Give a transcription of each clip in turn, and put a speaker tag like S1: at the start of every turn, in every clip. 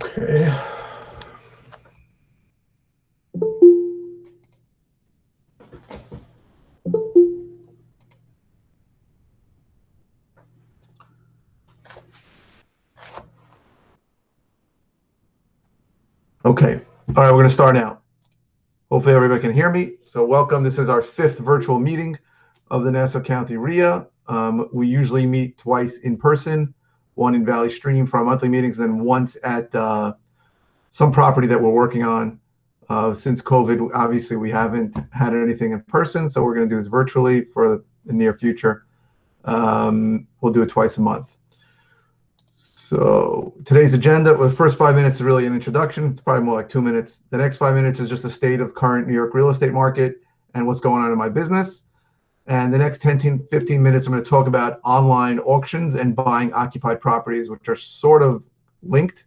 S1: Okay. Okay. All right, we're going to start now. Hopefully everybody can hear me. So welcome. This is our 5th virtual meeting of the Nassau County REIA. We usually meet twice in person, one in Valley Stream for our monthly meetings, then once at some property that we're working on. Since COVID, obviously we haven't had anything in person, so we're going to do this virtually for the near future. We'll do it twice a month. So today's agenda, well, the first 5 minutes is really an introduction. It's probably more like 2 minutes. The next 5 minutes is just a state of current New York real estate market and what's going on in my business. And the next 10, 15 minutes, I'm going to talk about online auctions and buying occupied properties, which are sort of linked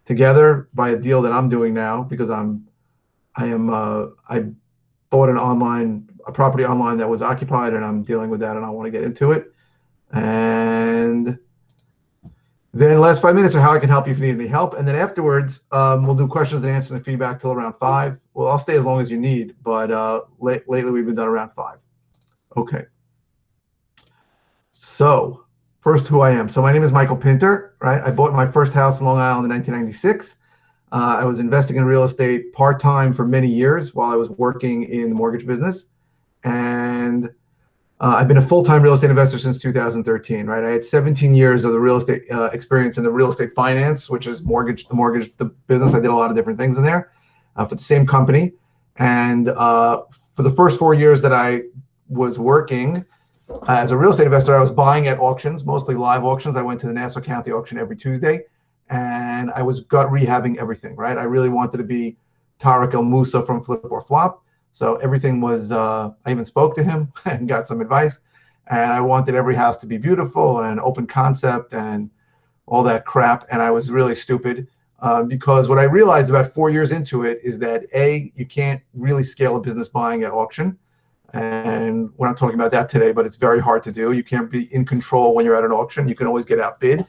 S1: together by a deal that I'm doing now because I bought a property online that was occupied, and I'm dealing with that, and I want to get into it. And then last 5 minutes are how I can help you if you need any help. And then afterwards, we'll do questions and answers and feedback till around 5. Well, I'll stay as long as you need, but lately we've been done around 5. Okay. So first, who I am. So my name is Michael Pinter, right? I bought my first house in Long Island in 1996. I was investing in real estate part-time for many years while I was working in the mortgage business. And I've been a full-time real estate investor since 2013, right? I had 17 years of the real estate experience in the real estate finance, which is the business. I did a lot of different things in there for the same company. And for the first 4 years that I was working as a real estate investor, I was buying at auctions, mostly live auctions. I went to the Nassau County auction every Tuesday, and I was gut rehabbing everything, right? I really wanted to be Tarek El Moussa from Flip or Flop. So everything was, I even spoke to him and got some advice. And I wanted every house to be beautiful and open concept and all that crap. And I was really stupid because what I realized about 4 years into it is that you can't really scale a business buying at auction. And we're not talking about that today, but it's very hard to do. You can't be in control when you're at an auction. You can always get outbid.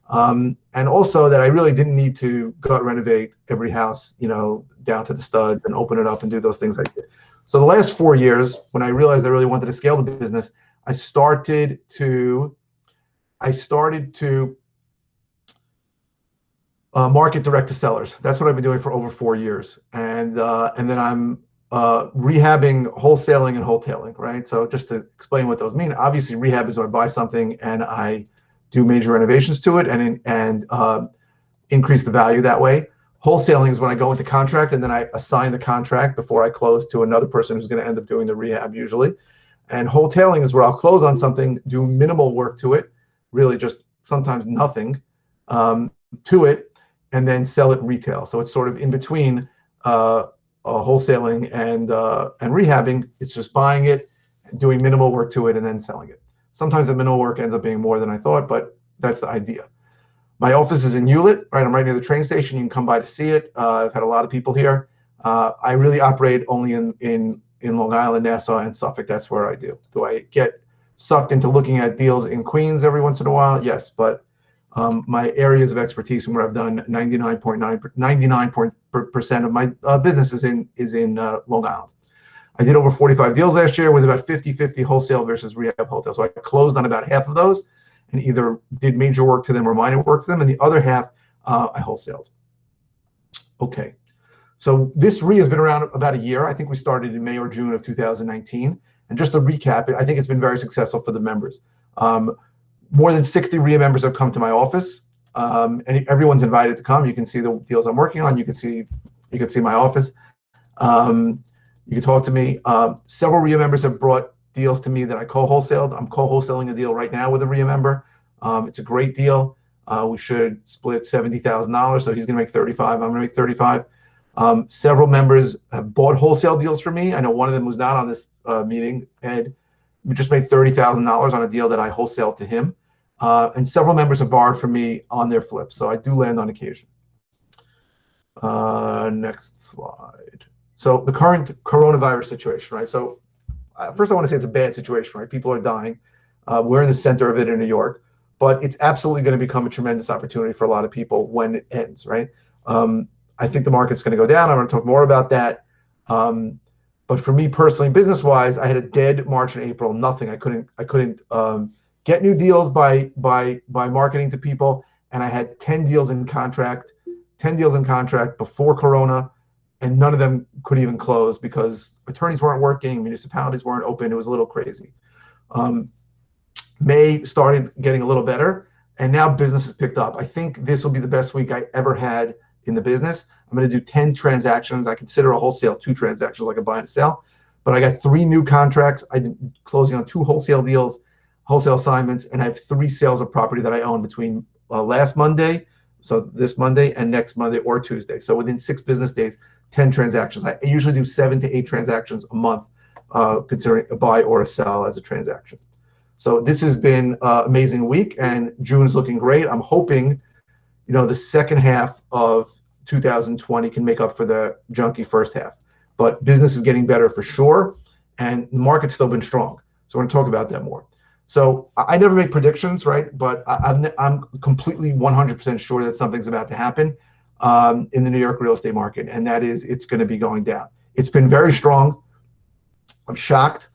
S1: And also that I really didn't need to gut renovate every house, down to the studs and open it up and do those things I did. So the last 4 years, when I realized I really wanted to scale the business, I started to market direct to sellers. That's what I've been doing for over 4 years. And then I'm rehabbing, wholesaling, and wholetailing, right? So just to explain what those mean, obviously rehab is when I buy something and I do major renovations to it and increase the value that way. Wholesaling is when I go into contract and then I assign the contract before I close to another person who's going to end up doing the rehab usually. And wholetailing is where I'll close on something, do minimal work to it, really just sometimes nothing to it, and then sell it retail. So it's sort of in between wholesaling and rehabbing. It's just buying it, doing minimal work to it, and then selling it. Sometimes the minimal work ends up being more than I thought, but that's the idea. My office is in Hewlett, right? I'm right near the train station. You can come by to see it. I've had a lot of people here. I really operate only in Long Island, Nassau, and Suffolk. That's where I do. Do I get sucked into looking at deals in Queens every once in a while? Yes, but my areas of expertise and where I've done 99% of my business is in Long Island. I did over 45 deals last year with about 50-50 wholesale versus rehab wholesale. So I closed on about half of those and either did major work to them or minor work to them, and the other half I wholesaled. Okay, so this REIA has been around about a year. I think we started in May or June of 2019. And just to recap, I think it's been very successful for the members. More than 60 REIA members have come to my office, and everyone's invited to come. You can see the deals I'm working on. You can see my office. You can talk to me. Several REIA members have brought deals to me that I co-wholesaled. I'm co-wholesaling a deal right now with a REIA member. It's a great deal. We should split $70,000, so he's going to make 35. I'm going to make 35. Several members have bought wholesale deals for me. I know one of them was not on this meeting, and we just made $30,000 on a deal that I wholesaled to him. And several members have borrowed from me on their flips, so I do land on occasion. Next slide. So the current coronavirus situation, right? So first I want to say it's a bad situation, right? People are dying. We're in the center of it in New York, but it's absolutely going to become a tremendous opportunity for a lot of people when it ends, right? I think the market's going to go down. I'm going to talk more about that. But for me personally, business-wise, I had a dead March and April. Nothing. I couldn't get new deals by marketing to people, and I had 10 deals in contract before Corona, and none of them could even close because attorneys weren't working, municipalities weren't open. It was a little crazy. May started getting a little better, and now business has picked up. I think this will be the best week I ever had in the business. I'm going to do 10 transactions. I consider a wholesale 2 transactions like a buy and sell, but I got 3 new contracts. I'm closing on 2 wholesale deals, wholesale assignments, and I have 3 sales of property that I own between last Monday, so this Monday, and next Monday or Tuesday. So within 6 business days, 10 transactions. I usually do 7 to 8 transactions a month, considering a buy or a sell as a transaction. So this has been an amazing week, and June's looking great. I'm hoping, the second half of 2020 can make up for the junky first half. But business is getting better for sure, and the market's still been strong. So we're going to talk about that more. So I never make predictions, right? But I'm completely 100% sure that something's about to happen in the New York real estate market, and that is it's going to be going down. It's been very strong. I'm shocked.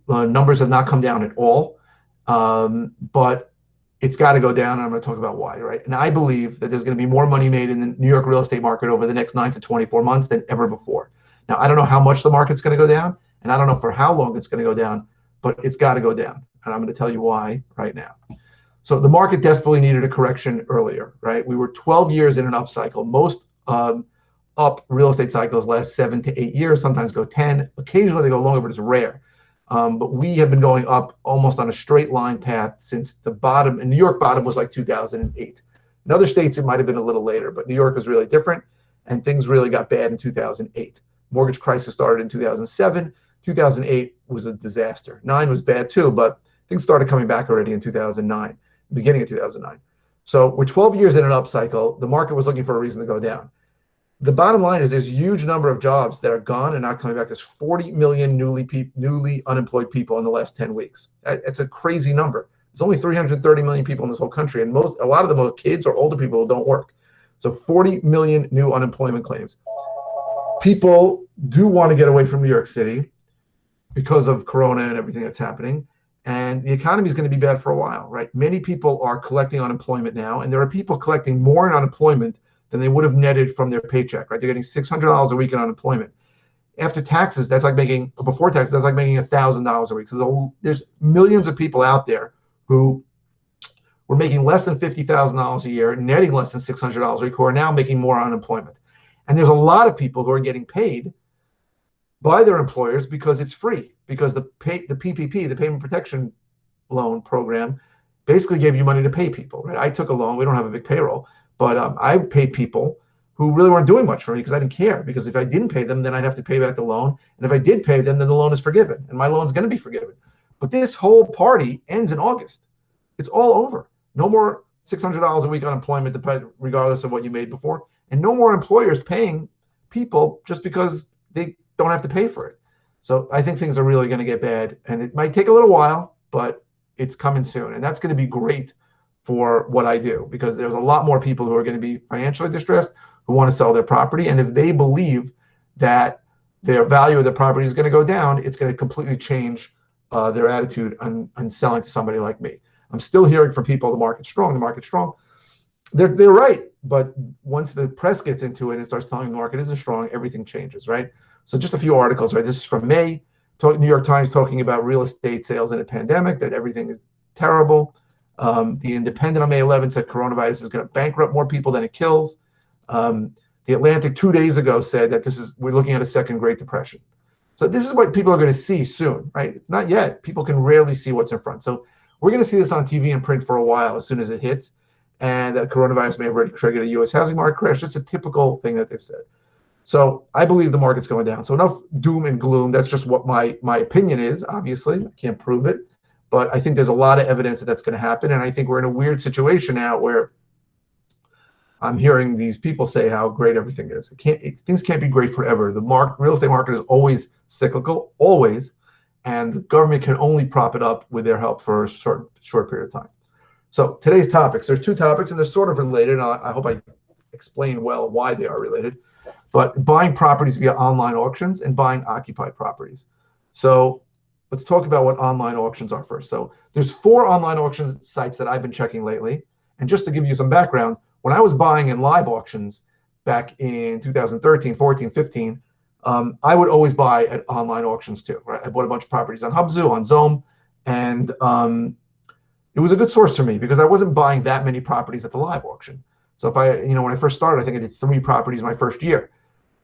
S1: Numbers have not come down at all, but it's got to go down, and I'm going to talk about why, right? And I believe that there's going to be more money made in the New York real estate market over the next 9 to 24 months than ever before. Now, I don't know how much the market's going to go down, and I don't know for how long it's going to go down, but it's got to go down, and I'm going to tell you why right now. So the market desperately needed a correction earlier, right? We were 12 years in an up cycle. Most up real estate cycles last 7 to 8 years, sometimes go 10. Occasionally they go longer, but it's rare. But we have been going up almost on a straight line path since the bottom. And New York bottom was like 2008. In other states, it might have been a little later, but New York was really different, and things really got bad in 2008. Mortgage crisis started in 2007. 2008 was a disaster. 9 was bad too, but things started coming back already in 2009, beginning of 2009. So we're 12 years in an up cycle. The market was looking for a reason to go down. The bottom line is there's a huge number of jobs that are gone and not coming back. There's 40 million newly unemployed people in the last 10 weeks. It's a crazy number. There's only 330 million people in this whole country, and a lot of them are kids or older people who don't work. So 40 million new unemployment claims. People do want to get away from New York City because of Corona and everything that's happening, and the economy is going to be bad for a while, right? Many people are collecting unemployment now, and there are people collecting more in unemployment than they would have netted from their paycheck, right? They're getting $600 a week in unemployment. After taxes, before taxes, that's like making $1,000 a week. So there's millions of people out there who were making less than $50,000 a year, netting less than $600 a week, who are now making more unemployment. And there's a lot of people who are getting paid by their employers because it's free, because the PPP, the Payment Protection Loan Program, basically gave you money to pay people, right? I took a loan. We don't have a big payroll. But I paid people who really weren't doing much for me because I didn't care. Because if I didn't pay them, then I'd have to pay back the loan. And if I did pay them, then the loan is forgiven. And my loan's going to be forgiven. But this whole party ends in August. It's all over. No more $600 a week unemployment, regardless of what you made before. And no more employers paying people just because they don't have to pay for it. So I think things are really going to get bad. And it might take a little while, but it's coming soon. And that's going to be great for what I do, because there's a lot more people who are going to be financially distressed who want to sell their property. And if they believe that their value of the property is going to go down, it's going to completely change their attitude on selling to somebody like me. I'm still hearing from people, the market's strong, the market's strong. They're right. But once the press gets into it and starts telling the market isn't strong, everything changes, right? So just a few articles, right? This is from May. New York Times talking about real estate sales in a pandemic, that everything is terrible. The Independent on May 11th said coronavirus is going to bankrupt more people than it kills. The Atlantic 2 days ago said that we're looking at a second Great Depression. So this is what people are going to see soon, right? Not yet. People can rarely see what's in front. So we're going to see this on TV and print for a while as soon as it hits. And that coronavirus may have already triggered a U.S. housing market crash. It's a typical thing that they've said. So I believe the market's going down. So enough doom and gloom. That's just what my opinion is, obviously. I can't prove it. But I think there's a lot of evidence that that's going to happen. And I think we're in a weird situation now where I'm hearing these people say how great everything is. Things can't be great forever. The real estate market is always cyclical, always. And the government can only prop it up with their help for a short period of time. So today's topics, there's 2 topics, and they're sort of related. I hope I explain well why they are related, but buying properties via online auctions and buying occupied properties. So let's talk about what online auctions are first. So there's 4 online auction sites that I've been checking lately. And just to give you some background, when I was buying in live auctions back in 2013, 14, 15, I would always buy at online auctions too, right? I bought a bunch of properties on Hubzu, on Zome, and it was a good source for me because I wasn't buying that many properties at the live auction. So if when I first started, I think I did 3 properties my first year.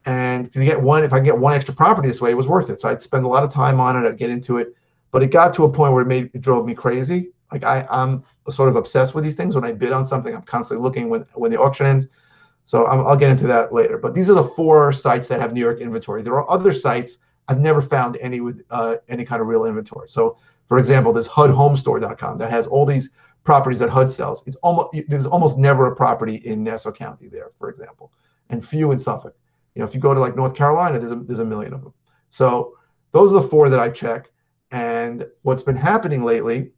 S1: And if I can get one extra property this way, it was worth it. So I'd spend a lot of time on it. I'd get into it, but it got to a point where it drove me crazy. Like I'm sort of obsessed with these things. When I bid on something, I'm constantly looking when the auction ends. So I'll get into that later. But these are the 4 sites that have New York inventory. There are other sites I've never found any with any kind of real inventory. So, for example, there's HUDHomestore.com that has all these properties that HUD sells. There's almost never a property in Nassau County there, for example, and few in Suffolk. If you go to like North Carolina, there's a million of them. So those are the 4 that I check. And what's been happening lately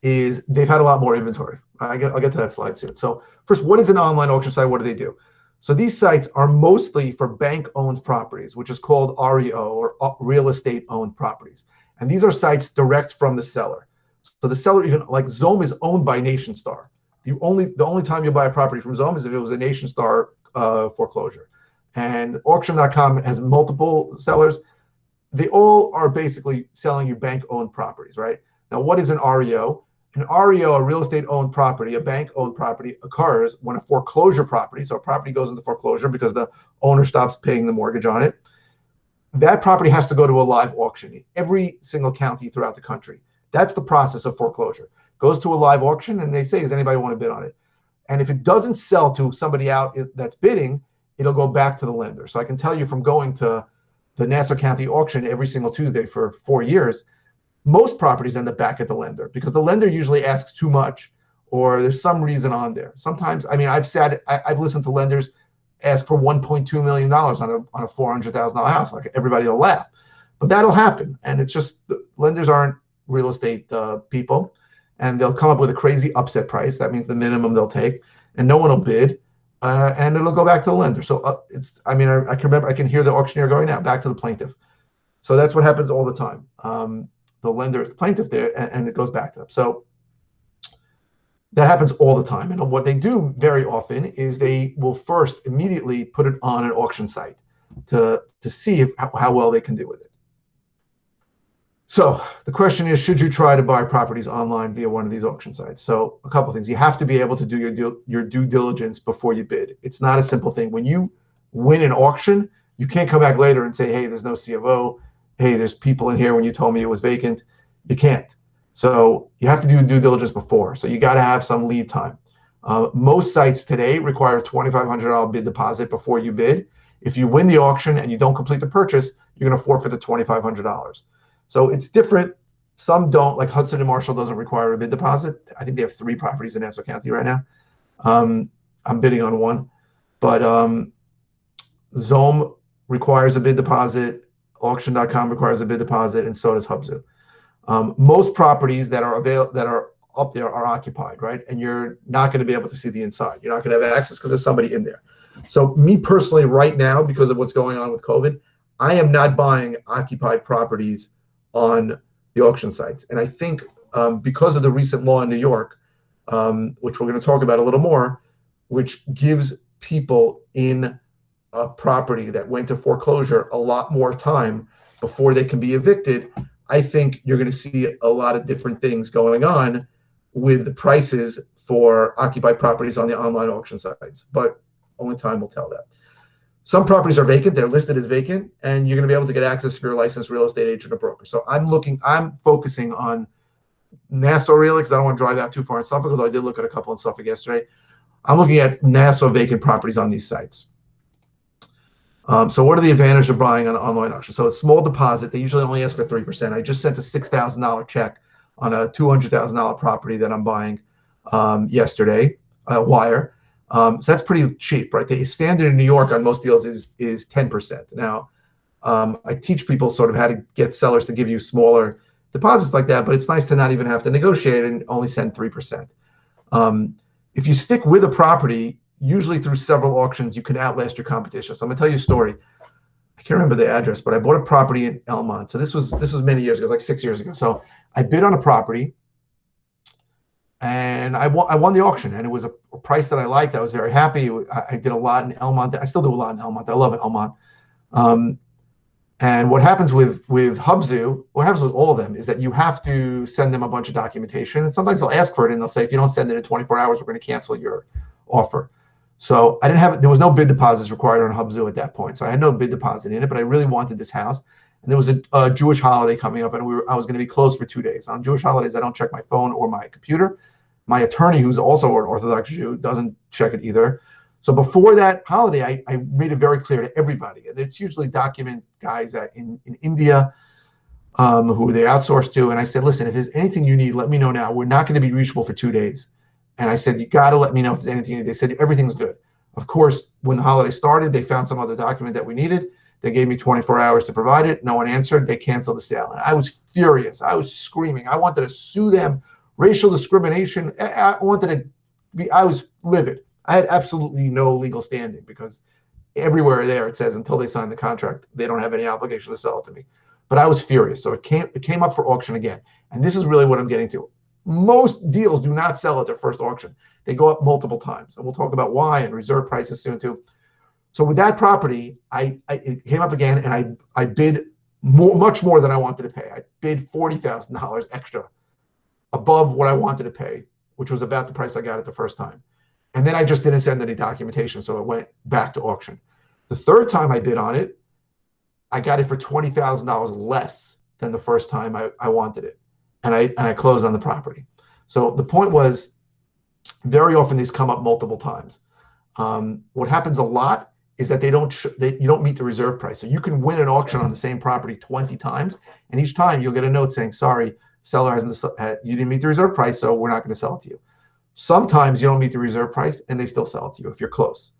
S1: is they've had a lot more inventory. I'll get to that slide soon. So first, what is an online auction site? What do they do? So these sites are mostly for bank-owned properties, which is called REO, or real estate-owned properties. And these are sites direct from the seller. So the seller, even like Zome, is owned by NationStar. The only time you buy a property from Zome is if it was a NationStar foreclosure. And auction.com has multiple sellers. They all are basically selling you bank-owned properties, right? Now, what is an REO? An REO, a real estate-owned property, a bank-owned property, occurs when a foreclosure property, so a property goes into foreclosure because the owner stops paying the mortgage on it. That property has to go to a live auction in every single county throughout the country. That's the process of foreclosure. Goes to a live auction, and they say, does anybody want to bid on it? And if it doesn't sell to somebody out that's bidding, it'll go back to the lender. So I can tell you from going to the Nassau County auction every single Tuesday for 4 years, most properties end up back at the lender because the lender usually asks too much, or there's some reason on there. Sometimes, I've listened to lenders ask for $1.2 million on a $400,000 house. Like, everybody will laugh, but that'll happen. And it's just, the lenders aren't real estate people, and they'll come up with a crazy upset price. That means the minimum they'll take, and no one will bid. And it'll go back to the lender. So I can hear the auctioneer going, now back to the plaintiff. So that's what happens all the time. The lender is the plaintiff there, and it goes back to them. So that happens all the time. And what they do very often is they will first immediately put it on an auction site to see how well they can do with it. So the question is, should you try to buy properties online via one of these auction sites? So a couple of things. You have to be able to do your due diligence before you bid. It's not a simple thing. When you win an auction, you can't come back later and say, hey, there's no C of O. Hey, there's people in here when you told me it was vacant. You can't. So you have to do due diligence before. So you got to have some lead time. Most sites today require a $2,500 bid deposit before you bid. If you win the auction and you don't complete the purchase, you're going to forfeit the $2,500. So it's different. Some don't, like Hudson and Marshall doesn't require a bid deposit. I think they have 3 properties in Nassau County right now. I'm bidding on one, but Zome requires a bid deposit. Auction.com requires a bid deposit, and so does Hubzu. Most properties that are up there are occupied, right? And you're not going to be able to see the inside. You're not going to have access because there's somebody in there. So me personally, right now, because of what's going on with COVID, I am not buying occupied properties on the auction sites. And I think because of the recent law in New York, which we're going to talk about a little more, which gives people in a property that went to foreclosure a lot more time before they can be evicted, I think you're going to see a lot of different things going on with the prices for occupied properties on the online auction sites. But only time will tell that. Some properties are vacant, they're listed as vacant, and you're going to be able to get access if you're a licensed real estate agent or broker. So I'm focusing on Nassau really, because I don't want to drive out too far in Suffolk, although I did look at a couple in Suffolk yesterday. I'm looking at Nassau vacant properties on these sites. So what are the advantages of buying on an online auction? So it's small deposit. They usually only ask for 3%. I just sent a $6,000 check on a $200,000 property that I'm buying yesterday, wire. So that's pretty cheap, right? The standard in New York on most deals is 10%. Now, I teach people sort of how to get sellers to give you smaller deposits like that, but it's nice to not even have to negotiate and only send 3%. If you stick with a property, usually through several auctions, you can outlast your competition. So I'm gonna tell you a story. I can't remember the address, but I bought a property in Elmont. So this was many years ago, like 6 years ago. So I bid on a property, and I won the auction, and it was a price that I liked. I was very happy. I did a lot in Elmont. I still do a lot in Elmont. I love Elmont. And what happens with Hubzu, what happens with all of them, is that you have to send them a bunch of documentation. And sometimes they'll ask for it, and they'll say, if you don't send it in 24 hours, we're going to cancel your offer. So there was no bid deposits required on Hubzu at that point. So I had no bid deposit in it, but I really wanted this house. And there was a Jewish holiday coming up, and I was going to be closed for 2 days. On Jewish holidays, I don't check my phone or my computer. My attorney, who's also an Orthodox Jew, doesn't check it either. So before that holiday, I made it very clear to everybody. And it's usually document guys in India who they outsource to. And I said, listen, if there's anything you need, let me know now. We're not going to be reachable for 2 days. And I said, you got to let me know if there's anything you need. They said, everything's good. Of course, when the holiday started, they found some other document that we needed. They gave me 24 hours to provide it. No one answered. They canceled the sale. And I was furious. I was screaming. I wanted to sue them. Racial discrimination. I was livid. I had absolutely no legal standing because everywhere there it says until they sign the contract, they don't have any obligation to sell it to me. But I was furious. So it came up for auction again. And this is really what I'm getting to. Most deals do not sell at their first auction. They go up multiple times. And we'll talk about why and reserve prices soon too. So with that property, it came up again, and I bid much more than I wanted to pay. I bid $40,000 extra above what I wanted to pay, which was about the price I got it the first time. And then I just didn't send any documentation, so it went back to auction. The third time I bid on it, I got it for $20,000 less than the first time I wanted it, and I closed on the property. So the point was, very often these come up multiple times. What happens a lot is that you don't meet the reserve price. So you can win an auction on the same property 20 times, and each time you'll get a note saying, sorry, seller you didn't meet the reserve price, so we're not going to sell it to you. Sometimes you don't meet the reserve price and they still sell it to you if you're close.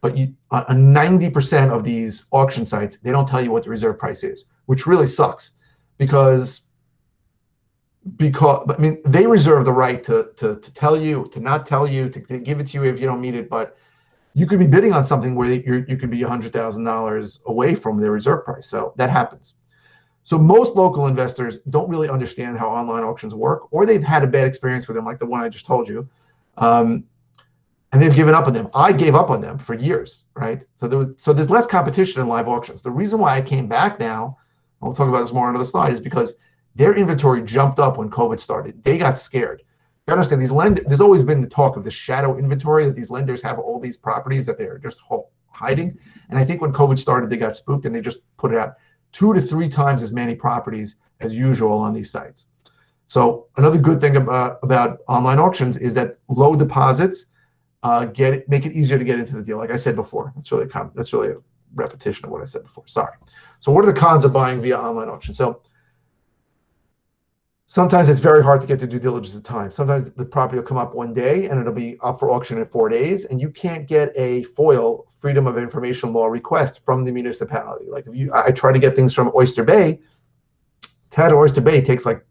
S1: But on 90% of these auction sites, they don't tell you what the reserve price is, which really sucks because I mean, they reserve the right to tell you, to not tell you, to give it to you if you don't meet it. But you could be bidding on something where you could be $100,000 away from their reserve price. So that happens. So most local investors don't really understand how online auctions work, or they've had a bad experience with them, like the one I just told you, and they've given up on them. I gave up on them for years, right? So there's less competition in live auctions. The reason why I came back now, and we'll talk about this more on another slide, is because their inventory jumped up when COVID started. They got scared. You understand, these lenders, there's always been the talk of the shadow inventory, that these lenders have all these properties that they're just hiding. And I think when COVID started, they got spooked and they just put it out. 2 to 3 times as many properties as usual on these sites. So another good thing about online auctions is that low deposits make it easier to get into the deal. Like I said before, that's really a repetition of what I said before. Sorry. So what are the cons of buying via online auction? So sometimes it's very hard to get the due diligence in time. Sometimes the property will come up one day and it'll be up for auction in 4 days, and you can't get a FOIL, Freedom of Information Law request from the municipality. Like I try to get things from Oyster Bay. Town of Oyster Bay takes like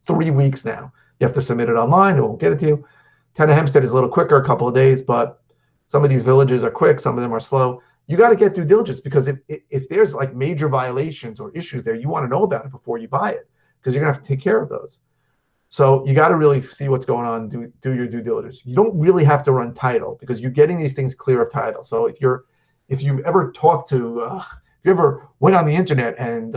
S1: 3 weeks now. You have to submit it online. It won't get it to you. Town of Hempstead is a little quicker, a couple of days, but some of these villages are quick. Some of them are slow. You got to get due diligence, because if there's like major violations or issues there, you want to know about it before you buy it, because you're going to have to take care of those. So you got to really see what's going on, do your due diligence. You don't really have to run title, because you're getting these things clear of title. So if you've ever talked to, if you ever went on the internet and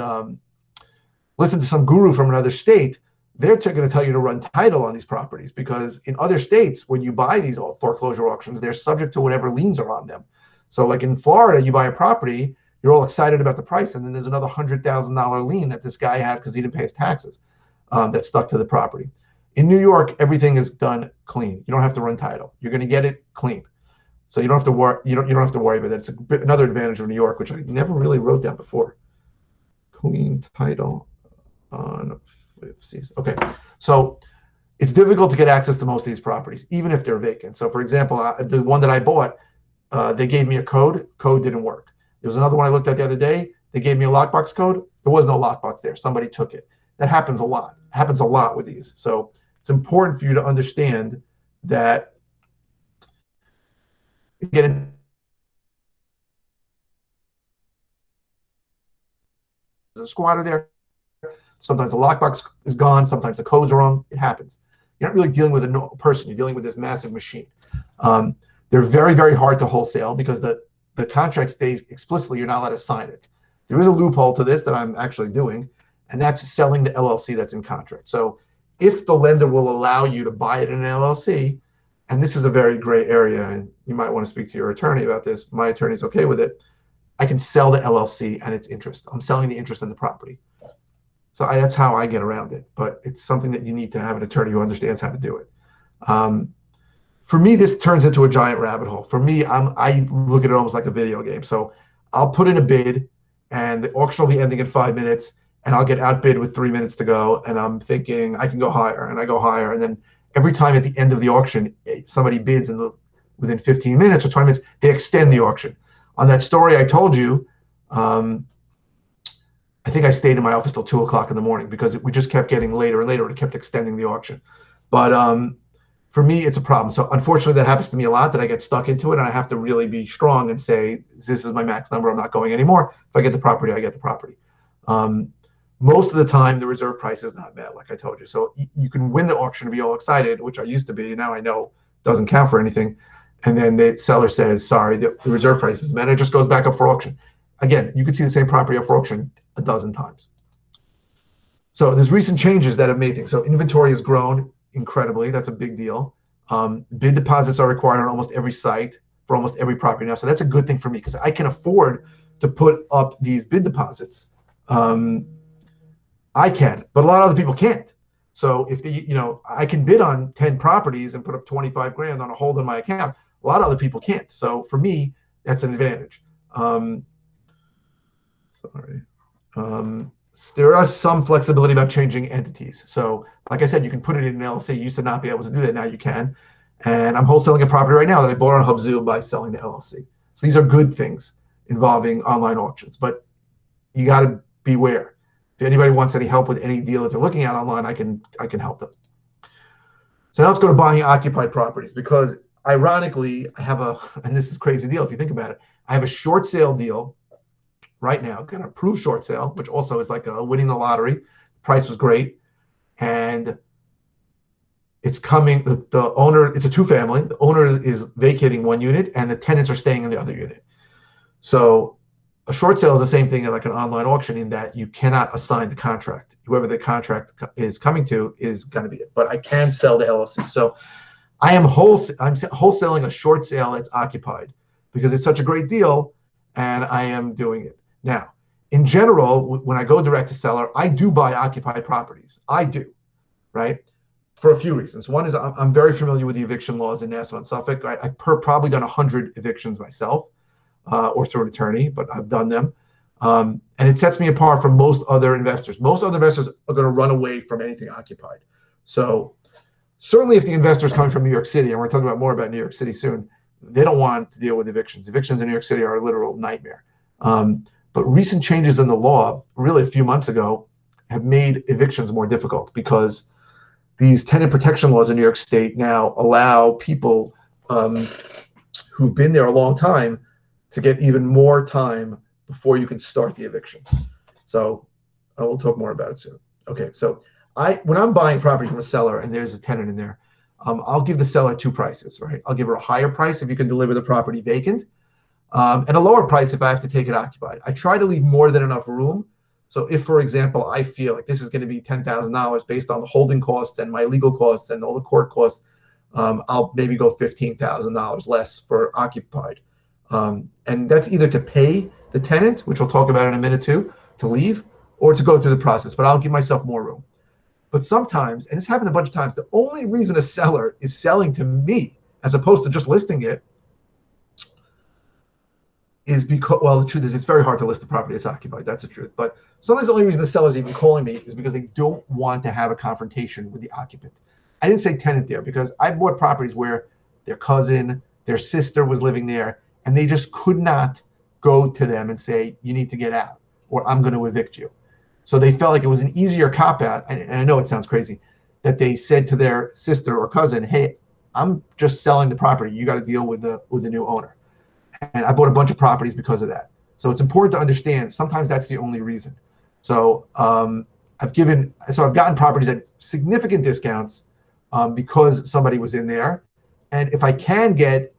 S1: listened to some guru from another state, they're going to tell you to run title on these properties, because in other states, when you buy these foreclosure auctions, they're subject to whatever liens are on them. So like in Florida, you buy a property, you're all excited about the price, and then there's another $100,000 lien that this guy had because he didn't pay his taxes. That stuck to the property. In New York, everything is done clean. You don't have to run title. You're going to get it clean, so you don't have to worry. You don't have to worry about that. It's another advantage of New York, which I never really wrote down before. Clean title on FCs. Okay, so it's difficult to get access to most of these properties, even if they're vacant. So, for example, the one that I bought, they gave me a code. Code didn't work. There was another one I looked at the other day. They gave me a lockbox code. There was no lockbox there. Somebody took it. That happens a lot. It happens a lot with these. So it's important for you to understand that get in a squatter there. Sometimes the lockbox is gone. Sometimes the codes are wrong. It happens. You're not really dealing with a person. You're dealing with this massive machine. They're very, very hard to wholesale because the contract states explicitly you're not allowed to sign it. There is a loophole to this that I'm actually doing, and that's selling the LLC that's in contract. So if the lender will allow you to buy it in an LLC, and this is a very gray area, and you might want to speak to your attorney about this. My attorney's okay with it. I can sell the LLC and its interest. I'm selling the interest in the property. So that's how I get around it. But it's something that you need to have an attorney who understands how to do it. For me, this turns into a giant rabbit hole. For me, I look at it almost like a video game. So I'll put in a bid, and the auction will be ending in 5 minutes, and I'll get outbid with 3 minutes to go, and I'm thinking I can go higher, and I go higher, and then every time at the end of the auction, somebody bids within 15 minutes or 20 minutes, they extend the auction. On that story I told you, I think I stayed in my office till 2 o'clock in the morning because we just kept getting later and later. It kept extending the auction. But for me, it's a problem. So unfortunately, that happens to me a lot, that I get stuck into it, and I have to really be strong and say, this is my max number. I'm not going anymore. If I get the property, I get the property. Most of the time, the reserve price is not met, like I told you. So you can win the auction and be all excited, which I used to be. Now I know doesn't count for anything. And then the seller says, sorry, the reserve price is met. It just goes back up for auction. Again, you could see the same property up for auction a dozen times. So there's recent changes that have made things. So inventory has grown incredibly. That's a big deal. Bid deposits are required on almost every site for almost every property now. So that's a good thing for me because I can afford to put up these bid deposits. I can, but a lot of other people can't. So if I can bid on 10 properties and put up 25 grand on a hold in my account. A lot of other people can't. So for me, that's an advantage. There is some flexibility about changing entities. So like I said, you can put it in an LLC. You used to not be able to do that. Now you can. And I'm wholesaling a property right now that I bought on Hubzu by selling the LLC. So these are good things involving online auctions, but you got to beware. If anybody wants any help with any deal that they're looking at online, I can help them. So now let's go to buying occupied properties, because ironically, I have and this is a crazy deal if you think about it, I have a short sale deal right now, got an approved short sale, which also is like winning the lottery. The price was great. And it's coming, the owner, it's a two-family. The owner is vacating one unit and the tenants are staying in the other unit. So a short sale is the same thing like an online auction in that you cannot assign the contract. Whoever the contract is coming to is going to be it. But I can sell the LLC. So I'm wholesaling a short sale that's occupied because it's such a great deal, and I am doing it. Now, in general, when I go direct to seller, I do buy occupied properties. I do, right? For a few reasons. One is I'm very familiar with the eviction laws in Nassau and Suffolk. I've probably done 100 evictions myself. Or through an attorney, but I've done them. And it sets me apart from most other investors. Most other investors are going to run away from anything occupied. So certainly if the investor is coming from New York City, and we're talking about more about New York City soon, they don't want to deal with evictions. Evictions in New York City are a literal nightmare. But recent changes in the law, really a few months ago, have made evictions more difficult because these tenant protection laws in New York State now allow people who've been there a long time to get even more time before you can start the eviction. So I will talk more about it soon. Okay, so when I'm buying property from a seller and there's a tenant in there, I'll give the seller two prices, right? I'll give her a higher price if you can deliver the property vacant, and a lower price if I have to take it occupied. I try to leave more than enough room. So if, for example, I feel like this is going to be $10,000 based on the holding costs and my legal costs and all the court costs, I'll maybe go $15,000 less for occupied. And that's either to pay the tenant, which we'll talk about in a minute too, to leave, or to go through the process, but I'll give myself more room. But sometimes, and this happened a bunch of times, the only reason a seller is selling to me as opposed to just listing it is because, well, the truth is it's very hard to list the property that's occupied. That's the truth. But sometimes the only reason the seller's even calling me is because they don't want to have a confrontation with the occupant. I didn't say tenant there because I bought properties where their cousin, their sister was living there, and they just could not go to them and say, you need to get out, or I'm going to evict you. So they felt like it was an easier cop-out, and I know it sounds crazy, that they said to their sister or cousin, hey, I'm just selling the property. You got to deal with the new owner. And I bought a bunch of properties because of that. So it's important to understand. Sometimes that's the only reason. So I've gotten properties at significant discounts because somebody was in there. And if I can get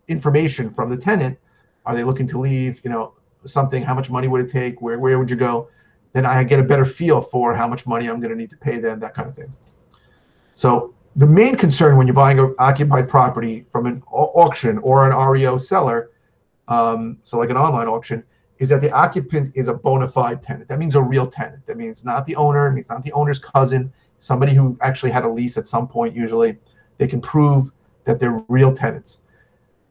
S1: information from the tenant, are they looking to leave? Something. How much money would it take? Where would you go? Then I get a better feel for how much money I'm going to need to pay them. That kind of thing. So the main concern when you're buying an occupied property from an auction or an REO seller, so like an online auction, is that the occupant is a bona fide tenant. That means a real tenant. That means not the owner. It means not the owner's cousin. Somebody who actually had a lease at some point. Usually, they can prove that they're real tenants.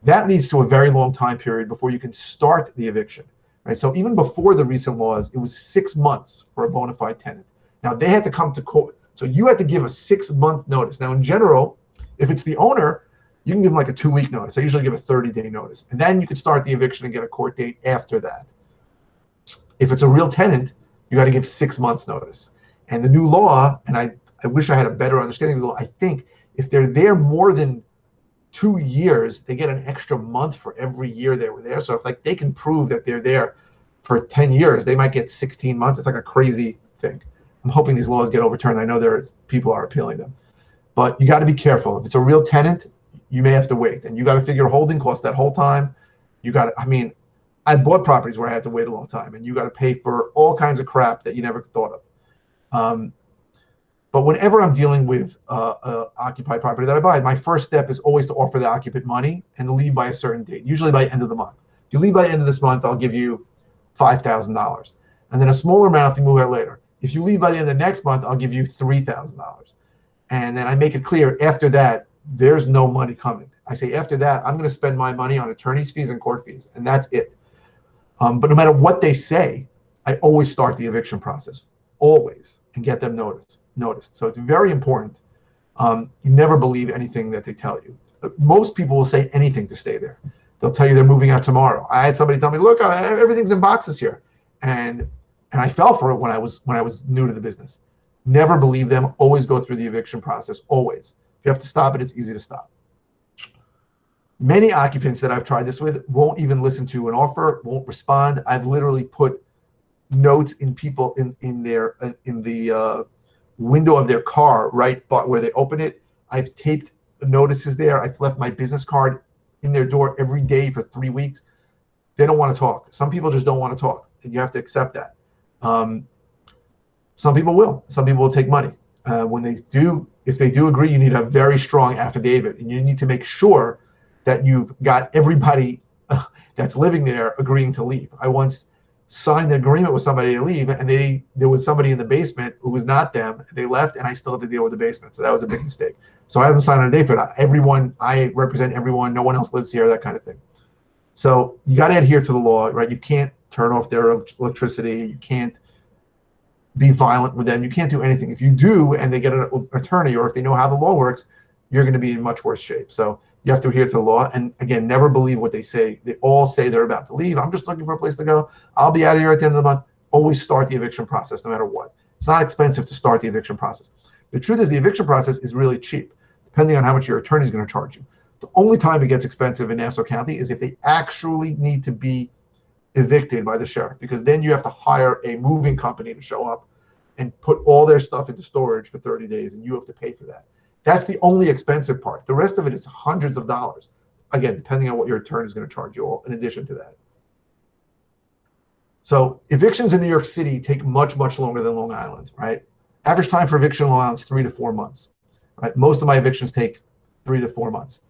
S1: That leads to a very long time period before you can start the eviction. Right? So even before the recent laws, it was 6 months for a bona fide tenant. Now they had to come to court. So you had to give a 6-month notice. Now in general, if it's the owner, you can give them like a 2-week notice. I usually give a 30-day notice. And then you can start the eviction and get a court date after that. If it's a real tenant, you got to give 6 months notice. And the new law, and I wish I had a better understanding of the law, I think if they're there more than 2 years, they get an extra month for every year they were there. So if they can prove that they're there for 10 years, they might get 16 months. It's like a crazy thing. I'm hoping these laws get overturned. I know people are appealing them, but you got to be careful. If it's a real tenant, you may have to wait, and you got to figure holding costs that whole time. I bought properties where I had to wait a long time, and you got to pay for all kinds of crap that you never thought of. But whenever I'm dealing with occupied property that I buy, my first step is always to offer the occupant money and to leave by a certain date, usually by the end of the month. If you leave by the end of this month, I'll give you $5,000. And then a smaller amount if you move out later. If you leave by the end of the next month, I'll give you $3,000. And then I make it clear after that, there's no money coming. I say after that, I'm going to spend my money on attorney's fees and court fees, and that's it. But no matter what they say, I always start the eviction process, always, and get them noticed. So it's very important. You never believe anything that they tell you. Most people will say anything to stay there. They'll tell you they're moving out tomorrow. I had somebody tell me, look, everything's in boxes here. And I fell for it when I was new to the business. Never believe them. Always go through the eviction process, always. If you have to stop it, it's easy to stop. Many occupants that I've tried this with won't even listen to an offer, won't respond. I've literally put notes in people in the window of their car, right but where they open it. I've taped notices there. I've left my business card in their door every day for 3 weeks. They don't want to talk. Some people just don't want to talk, and you have to accept that. Some people will. Some people will take money. If they do agree, you need a very strong affidavit, and you need to make sure that you've got everybody that's living there agreeing to leave. I once signed an agreement with somebody to leave, and there was somebody in the basement who was not them. They left, and I still had to deal with the basement. So that was a big mistake. So I haven't signed on a day for that. Everyone, I represent everyone. No one else lives here, that kind of thing. So you got to adhere to the law, right? You can't turn off their electricity. You can't be violent with them. You can't do anything. If you do, and they get an attorney, or if they know how the law works, you're going to be in much worse shape. So you have to adhere to the law. And again, never believe what they say. They all say they're about to leave. I'm just looking for a place to go. I'll be out of here at the end of the month. Always start the eviction process no matter what. It's not expensive to start the eviction process. The truth is the eviction process is really cheap, depending on how much your attorney is going to charge you. The only time it gets expensive in Nassau County is if they actually need to be evicted by the sheriff, because then you have to hire a moving company to show up and put all their stuff into storage for 30 days, and you have to pay for that. That's the only expensive part. The rest of it is hundreds of dollars. Again, depending on what your attorney is going to charge you, in addition to that. So evictions in New York City take much, much longer than Long Island, right? Average time for eviction in Long Island is 3 to 4 months, right? Most of my evictions take 3 to 4 months.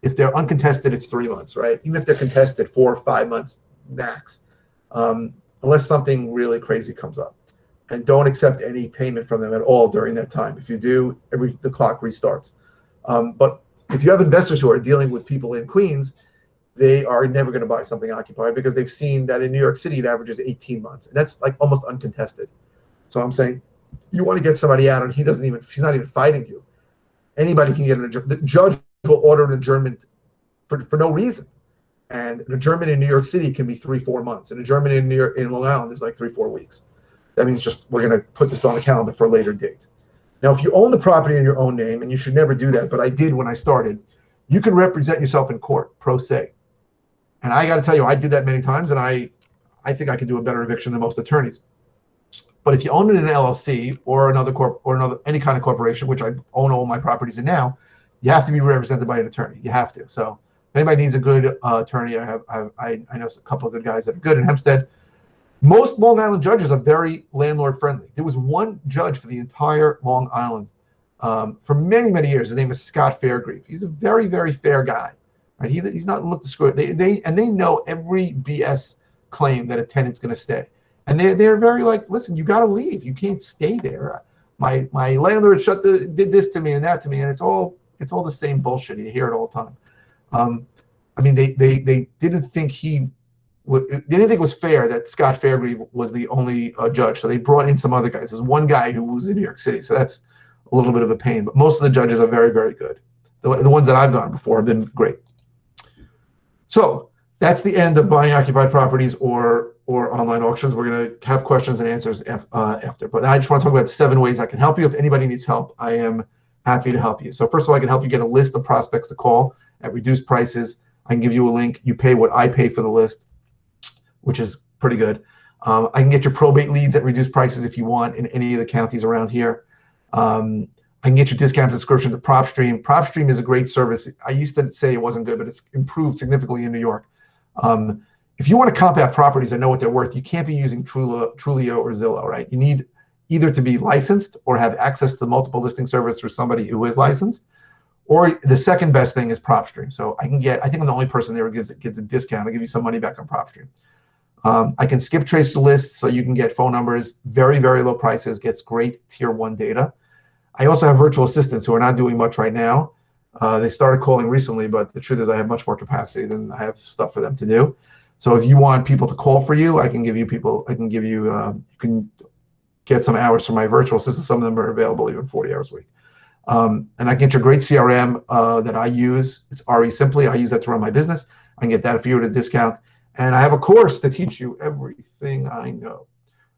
S1: If they're uncontested, it's 3 months, right? Even if they're contested, 4 or 5 months max, unless something really crazy comes up. And don't accept any payment from them at all during that time. If you do, the clock restarts. But if you have investors who are dealing with people in Queens, they are never going to buy something occupied because they've seen that in New York City it averages 18 months, and that's like almost uncontested. So I'm saying, you want to get somebody out, and she's not even fighting you. Anybody can get an adjournment. The judge will order an adjournment for no reason. And an adjournment in New York City can be 3-4 months. An adjournment in Long Island is like 3-4 weeks. That means just we're going to put this on the calendar for a later date. Now, if you own the property in your own name, and you should never do that, but I did when I started, you can represent yourself in court, pro se. And I got to tell you, I did that many times, and I think I can do a better eviction than most attorneys. But if you own it in an LLC or any kind of corporation, which I own all my properties in now, you have to be represented by an attorney. You have to. So if anybody needs a good attorney, I know a couple of good guys that are good in Hempstead. Most Long Island judges are very landlord friendly. There was one judge for the entire Long Island for many, many years. His name is Scott Fairgrieve. He's a very, very fair guy. Right? He's not looked to screw it. They know every BS claim that a tenant's going to stay. And they're very like, listen, you got to leave. You can't stay there. My landlord did this to me and that to me, and it's all the same bullshit. You hear it all the time. I mean, they didn't think they didn't think it was fair that Scott Fairgrieve was the only judge, so they brought in some other guys. There's one guy who was in New York City, so that's a little bit of a pain. But most of the judges are very, very good. The ones that I've gone before have been great. So that's the end of buying occupied properties or online auctions. We're going to have questions and answers after. But I just want to talk about 7 ways I can help you. If anybody needs help, I am happy to help you. So first of all, I can help you get a list of prospects to call at reduced prices. I can give you a link. You pay what I pay for the list, which is pretty good. I can get your probate leads at reduced prices if you want in any of the counties around here. I can get your discounted subscription to PropStream. PropStream is a great service. I used to say it wasn't good, but it's improved significantly in New York. If you want to comp out properties and know what they're worth, you can't be using Trulio or Zillow, right? You need either to be licensed or have access to the multiple listing service through somebody who is licensed, or the second best thing is PropStream. So I think I'm the only person there who gives a discount. I'll give you some money back on PropStream. I can skip trace the list so you can get phone numbers, very, very low prices, gets great tier 1 data. I also have virtual assistants who are not doing much right now. They started calling recently, but the truth is I have much more capacity than I have stuff for them to do. So if you want people to call for you, I can give you people, you can get some hours from my virtual assistants. Some of them are available even 40 hours a week. And I can get your great CRM that I use. It's RE Simply. I use that to run my business. I can get that for you at a discount. And I have a course to teach you everything I know.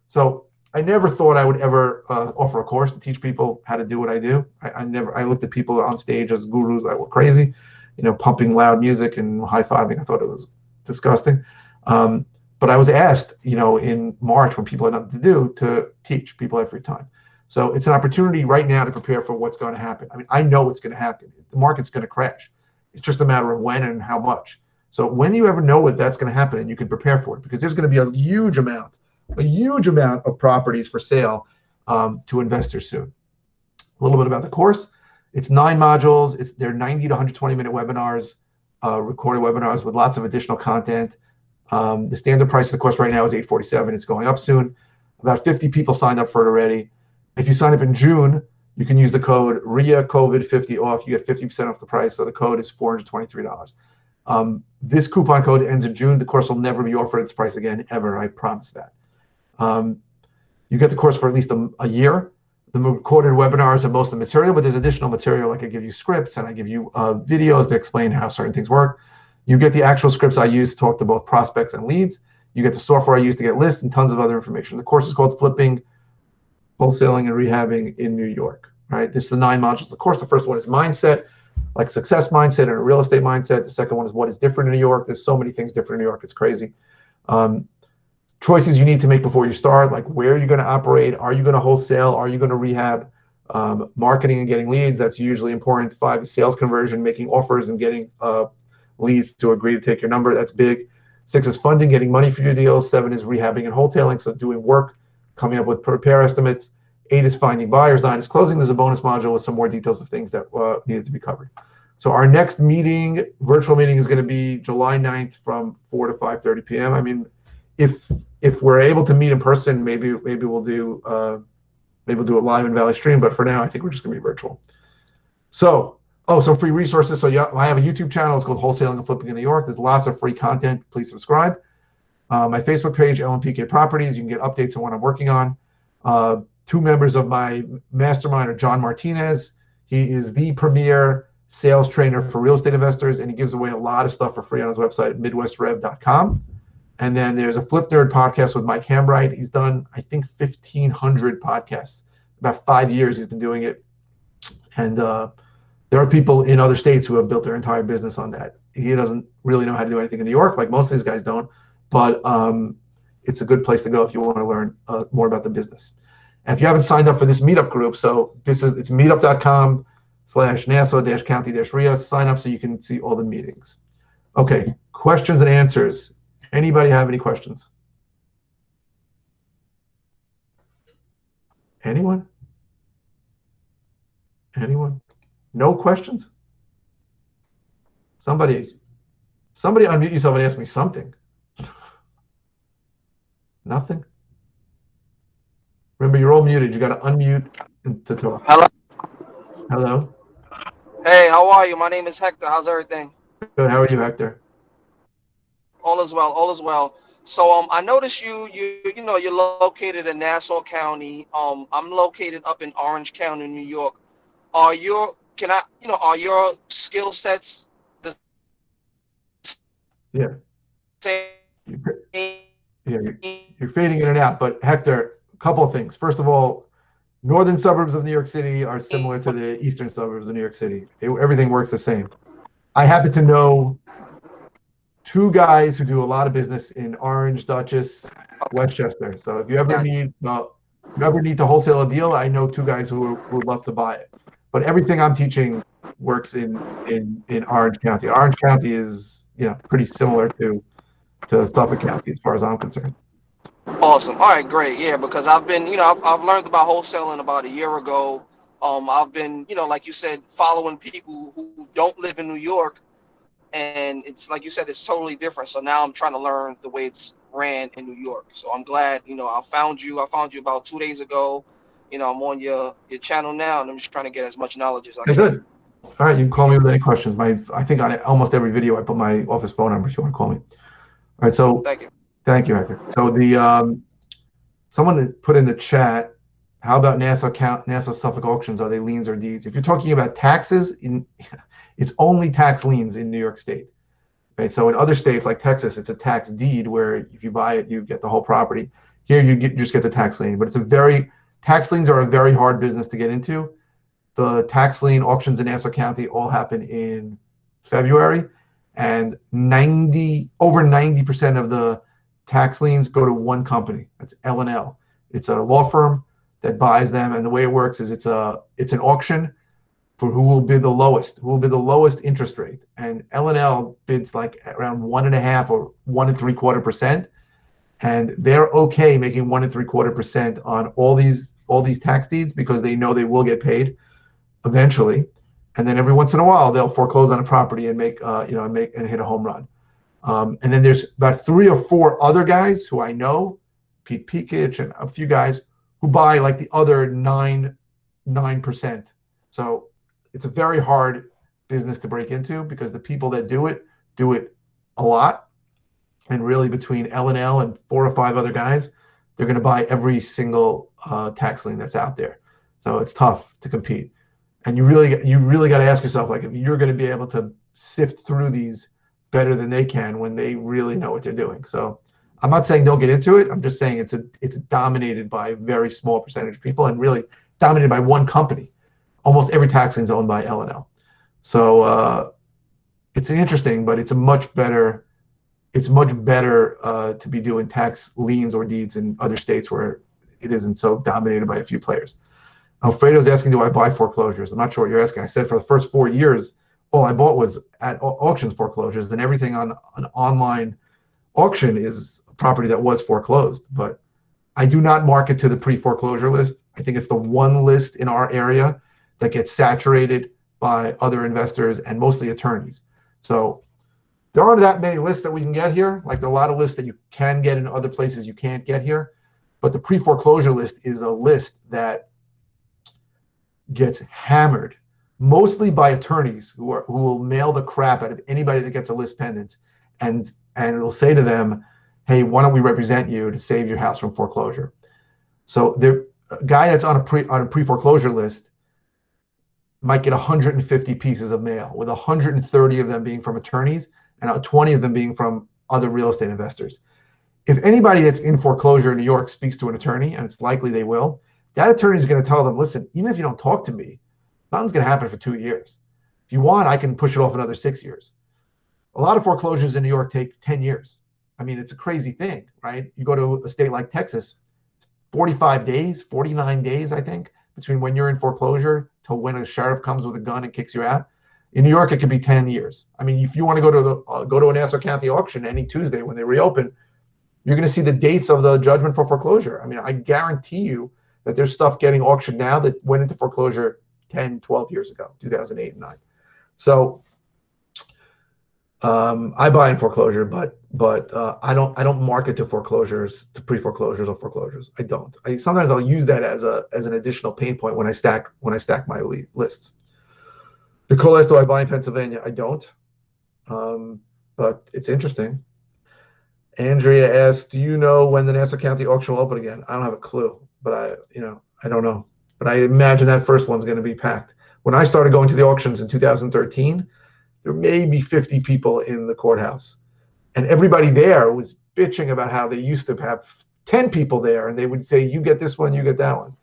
S1: So I never thought I would ever offer a course to teach people how to do what I do. I looked at people on stage as gurus that were crazy, pumping loud music and high-fiving. I thought it was disgusting. But I was asked, in March when people had nothing to do, to teach people every time. So it's an opportunity right now to prepare for what's going to happen. I mean, I know what's going to happen. The market's going to crash. It's just a matter of when and how much. So when do you ever know that that's going to happen and you can prepare for it? Because there's going to be a huge amount of properties for sale to investors soon. A little bit about the course. It's 9 modules. They're 90 to 120-minute webinars, recorded webinars with lots of additional content. The standard price of the course right now is $847. It's going up soon. About 50 people signed up for it already. If you sign up in June, you can use the code REIA COVID50 off. You get 50% off the price. So the code is $423. This coupon code ends in June. The course will never be offered at its price again, ever. I promise that. You get the course for at least a year. The recorded webinars have most of the material, but there's additional material. Like I give you scripts and I give you videos that explain how certain things work. You get the actual scripts I use to talk to both prospects and leads. You get the software I use to get lists and tons of other information. The course is called Flipping, Wholesaling, and Rehabbing in New York. Right? This is the 9 modules of the course. The first one is mindset, like success mindset and a real estate mindset. The second one is what is different in New York. There's so many things different in New York. It's crazy. Choices you need to make before you start, like where are you going to operate? Are you going to wholesale? Are you going to rehab? Marketing and getting leads, that's usually important. 5 is sales conversion, making offers and getting leads to agree to take your number. That's big. 6 is funding, getting money for your deals. 7 is rehabbing and wholesaling, so doing work, coming up with repair estimates. 8 is finding buyers. 9 is closing. There's a bonus module with some more details of things that needed to be covered. So our next meeting, virtual meeting, is going to be July 9th from 4 to 5:30 p.m. I mean, if we're able to meet in person, maybe we'll do it live in Valley Stream. But for now, I think we're just going to be virtual. So, some free resources. So yeah, I have a YouTube channel. It's called Wholesaling and Flipping in New York. There's lots of free content. Please subscribe. My Facebook page, LMPK Properties. You can get updates on what I'm working on. 2 members of my mastermind are John Martinez. He is the premier sales trainer for real estate investors, and he gives away a lot of stuff for free on his website at midwestrev.com. And then there's a Flip Nerd podcast with Mike Hambright. He's done, I think, 1,500 podcasts. About 5 years he's been doing it. And there are people in other states who have built their entire business on that. He doesn't really know how to do anything in New York, like most of these guys don't, but it's a good place to go if you want to learn more about the business. And if you haven't signed up for this meetup group, so it's meetup.com/Nassau-County-REIA. Sign up so you can see all the meetings. Okay, questions and answers. Anybody have any questions? Anyone? Anyone? No questions? Somebody unmute yourself and ask me something. Nothing? Remember, you're all muted. You got to unmute to talk.
S2: Hello.
S1: Hello.
S2: Hey, how are you? My name is Hector. How's everything?
S1: Good. How are you, Hector?
S2: All is well. All is well. So I noticed you're located in Nassau County. I'm located up in Orange County, New York. Are your skill sets the
S1: Yeah.
S2: same?
S1: Yeah, you're fading in and out. But Hector, a couple of things. First of all, northern suburbs of New York City are similar to the eastern suburbs of New York City. Everything works the same. I happen to know two guys who do a lot of business in Orange, Dutchess, Westchester. So if you ever need to wholesale a deal, I know two guys who would love to buy it. But everything I'm teaching works in Orange County. Orange County is pretty similar to Suffolk County as far as I'm concerned.
S2: Awesome. All right, great. Yeah, because I've learned about wholesaling about a year ago. I've been, like you said, following people who don't live in New York, and it's like you said, it's totally different. So now I'm trying to learn the way it's ran in New York. So I'm glad, I found you. I found you about 2 days ago. I'm on your channel now, and I'm just trying to get as much knowledge as I
S1: Okay,
S2: can.
S1: good. All right, you can call me with any questions. I think on almost every video I put my office phone number if you want to call me. All right, so thank you, Hector. So someone put in the chat, how about Nassau Suffolk auctions? Are they liens or deeds? If you're talking about taxes, it's only tax liens in New York State. Right? So in other states like Texas, it's a tax deed where if you buy it, you get the whole property. Here you just get the tax lien, but tax liens are a very hard business to get into. The tax lien auctions in Nassau County all happen in February, and over 90% of the tax liens go to one company. That's L&L. It's a law firm that buys them, and the way it works is it's an auction for who will bid the lowest interest rate. And L&L bids like around 1.5 or 1.75%, and they're okay making 1.75% on all these tax deeds because they know they will get paid eventually. And then every once in a while they'll foreclose on a property and hit a home run. And then there's about 3 or 4 other guys who I know, Pete Pekic and a few guys who buy like the other 9%. So it's a very hard business to break into because the people that do it a lot. And really between L&L and 4 or 5 other guys, they're going to buy every single tax lien that's out there. So it's tough to compete. And you really got to ask yourself, like, if you're going to be able to sift through these better than they can when they really know what they're doing. So I'm not saying don't get into it. I'm just saying it's dominated by a very small percentage of people and really dominated by one company. Almost every tax lien is owned by L&L. So it's interesting, but it's much better to be doing tax liens or deeds in other states where it isn't so dominated by a few players. Alfredo's asking, do I buy foreclosures? I'm not sure what you're asking. I said for the first 4 years, all I bought was at auctions foreclosures. Then everything on an online auction is a property that was foreclosed. But I do not market to the pre-foreclosure list. I think it's the one list in our area that gets saturated by other investors and mostly attorneys. So there aren't that many lists that we can get here. Like, there are a lot of lists that you can get in other places you can't get here. But the pre-foreclosure list is a list that gets hammered mostly by attorneys who will mail the crap out of anybody that gets a list pendant, and it'll say to them, hey, why don't we represent you to save your house from foreclosure? So a guy that's on a pre-foreclosure list might get 150 pieces of mail, with 130 of them being from attorneys and 20 of them being from other real estate investors. If anybody that's in foreclosure in New York speaks to an attorney, and it's likely they will, that attorney is going to tell them, listen, even if you don't talk to me, Nothing's going to happen for 2 years. If you want, I can push it off another 6 years. A lot of foreclosures in New York take 10 years. I mean, it's a crazy thing, right? You go to a state like Texas, 45 days, 49 days, I think, between when you're in foreclosure till when a sheriff comes with a gun and kicks you out. In New York, it could be 10 years. I mean, if you want to go to a Nassau County auction any Tuesday when they reopen, you're going to see the dates of the judgment for foreclosure. I mean, I guarantee you that there's stuff getting auctioned now that went into foreclosure 10, 12 years ago, 2008 and 9. So I buy in foreclosure, but I don't market to foreclosures, to pre-foreclosures or foreclosures. I don't. Sometimes I'll use that as an additional pain point when I stack my lists. Nicole asked, do I buy in Pennsylvania? I don't, but it's interesting. Andrea asked, do you know when the Nassau County auction will open again? I don't have a clue, but I don't know. But I imagine that first one's going to be packed. When I started going to the auctions in 2013, there may be 50 people in the courthouse. And everybody there was bitching about how they used to have 10 people there. And they would say, you get this one, you get that one.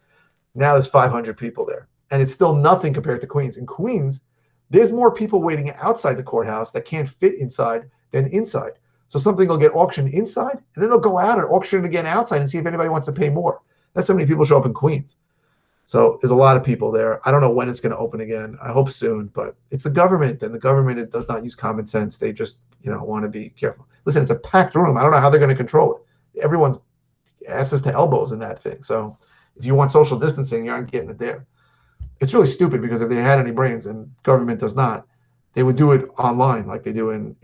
S1: Now there's 500 people there. And it's still nothing compared to Queens. In Queens, there's more people waiting outside the courthouse that can't fit inside than inside. So something will get auctioned inside, and then they'll go out and auction it again outside and see if anybody wants to pay more. That's how many people show up in Queens. So there's a lot of people there. I don't know when it's going to open again. I hope soon, but it's the government, and the government, it does not use common sense. They just, want to be careful. Listen, it's a packed room. I don't know how they're going to control it. Everyone's asses to elbows in that thing. So if you want social distancing, you aren't getting it there. It's really stupid because if they had any brains, and government does not, they would do it online like they do in